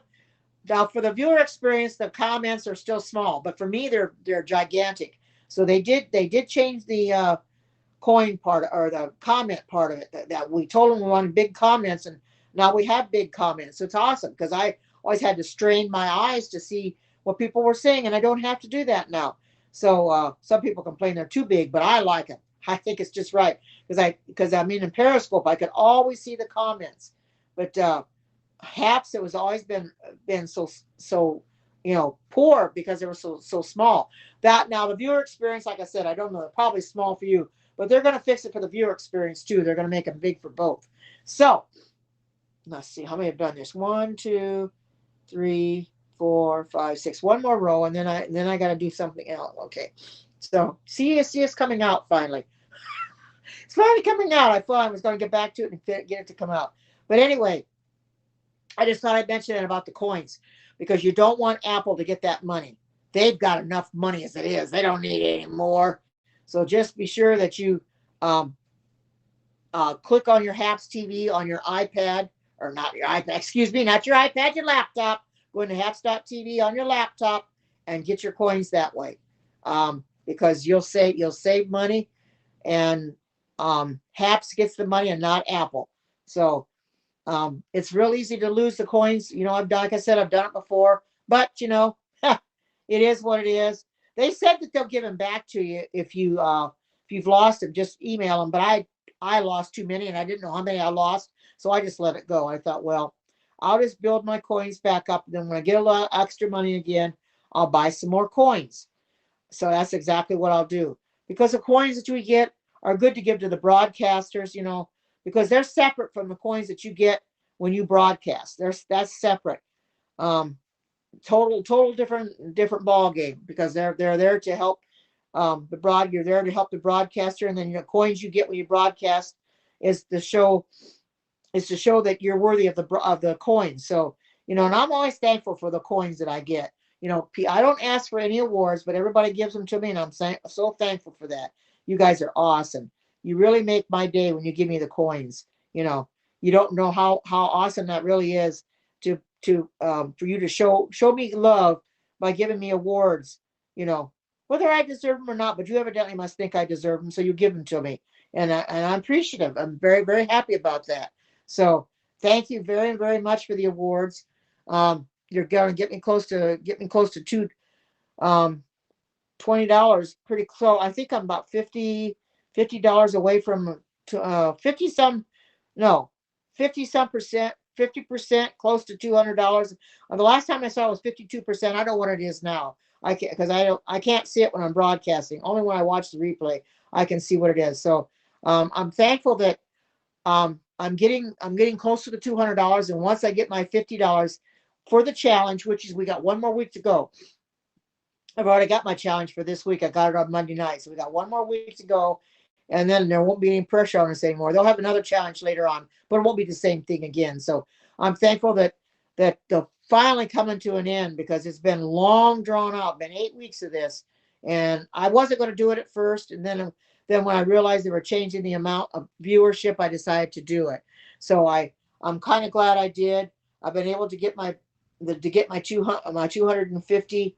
Now for the viewer experience, the comments are still small, but for me they're gigantic. So they did change the coin part or the comment part of it that we told them we wanted big comments, and now we have big comments. So it's awesome because I always had to strain my eyes to see what people were saying, and I don't have to do that now. So some people complain they're too big, but I like it. I think it's just right because I mean in Periscope I could always see the comments, but Haps it was always been so poor because they were so small. That now the viewer experience, like I said, I don't know, they're probably small for you, but they're going to fix it for the viewer experience too. They're going to make them big for both. So let's see how many have done this. 1, 2, 3, 4, 5, 6. One more row, and then I got to do something else. Okay. So see us coming out finally. It's finally coming out. I thought I was going to get back to it and get it to come out, but anyway. I just thought I'd mention it about the coins because you don't want Apple to get that money. They've got enough money as it is. They don't need any more. So just be sure that you click on your HAPS TV on your iPad, or not your iPad, excuse me, not your iPad, your laptop. Go into HAPS.tv on your laptop and get your coins that way, because you'll save money, and HAPS gets the money and not Apple. So it's real easy to lose the coins. Like I said, I've done it before, but it is what it is. They said that they'll give them back to you if you've lost them. Just email them. But I lost too many, and I didn't know how many I lost, so I just let it go. I thought, well, I'll just build my coins back up. Then when I get a lot extra money again, I'll buy some more coins. So that's exactly what I'll do, because the coins that we get are good to give to the broadcasters. Because they're separate from the coins that you get when you broadcast. That's separate. Total different ball game, because they're there to help you're there to help the broadcaster, and then the coins you get when you broadcast is to show that you're worthy of the coins. So, and I'm always thankful for the coins that I get. I don't ask for any awards, but everybody gives them to me, and I'm so thankful for that. You guys are awesome. You really make my day when you give me the coins. You don't know how awesome that really is for you to show me love by giving me awards. Whether I deserve them or not, but you evidently must think I deserve them, so you give them to me, and I'm appreciative. I'm very, very happy about that. So thank you very, very much for the awards. You're going to get me close to two. $20 pretty close. I think I'm about $50 away from 50 some, no, 50 some percent, 50%, close to $200. The last time I saw it was 52%. I know what it is now. I can't see it when I'm broadcasting. Only when I watch the replay I can see what it is. So I'm thankful that I'm getting close to the $200, and once I get my $50 for the challenge, which is we got one more week to go. I've already got my challenge for this week. I got it on Monday night. So we got one more week to go, and then there won't be any pressure on us anymore. They'll have another challenge later on, but it won't be the same thing again. So I'm thankful that they're finally coming to an end, because it's been long drawn out. Been 8 weeks of this, and I wasn't going to do it at first, and then when I realized they were changing the amount of viewership, I decided to do it. So I'm kind of glad I did. I've been able to get my 250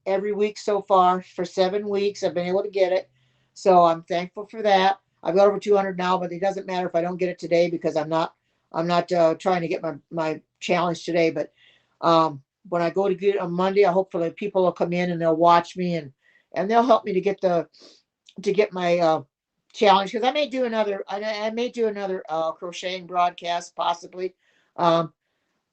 every week so far for 7 weeks. I've been able to get it, so I'm thankful for that. I've got over 200 now, but it doesn't matter if I don't get it today, because I'm not trying to get my challenge today. But when I go to get it on Monday, hopefully people will come in and they'll watch me, and and they'll help me to get my challenge, because I may do another crocheting broadcast possibly. Um,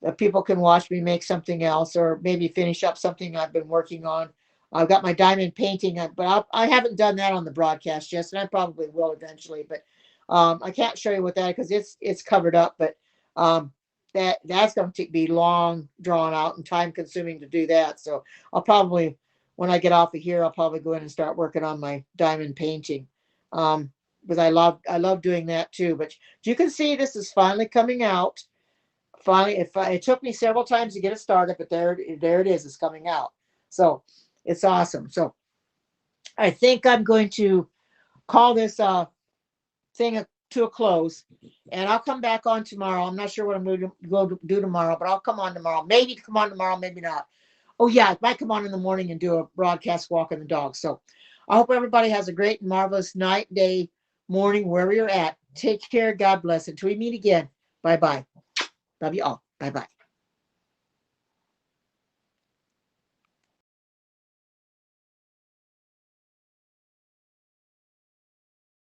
that people can watch me make something else, or maybe finish up something I've been working on. I've got my diamond painting, but I haven't done that on the broadcast yet, and I probably will eventually. But I can't show you what that, because it's covered up. But that's going to be long, drawn out, and time consuming to do that. So I'll probably, when I get off of here, I'll probably go in and start working on my diamond painting, because I love doing that too. But you can see this is finally coming out. Finally, it took me several times to get it started, but there it is. It's coming out. So it's awesome. So I think I'm going to call this thing to a close, and I'll come back on tomorrow. I'm not sure what I'm going to go do tomorrow, but I'll come on tomorrow. Maybe come on tomorrow, maybe not. Oh yeah, I might come on in the morning and do a broadcast walking the dog. So I hope everybody has a great, marvelous night, day, morning, wherever you're at. Take care. God bless. Until we meet again. Bye bye. Love you all. Bye bye.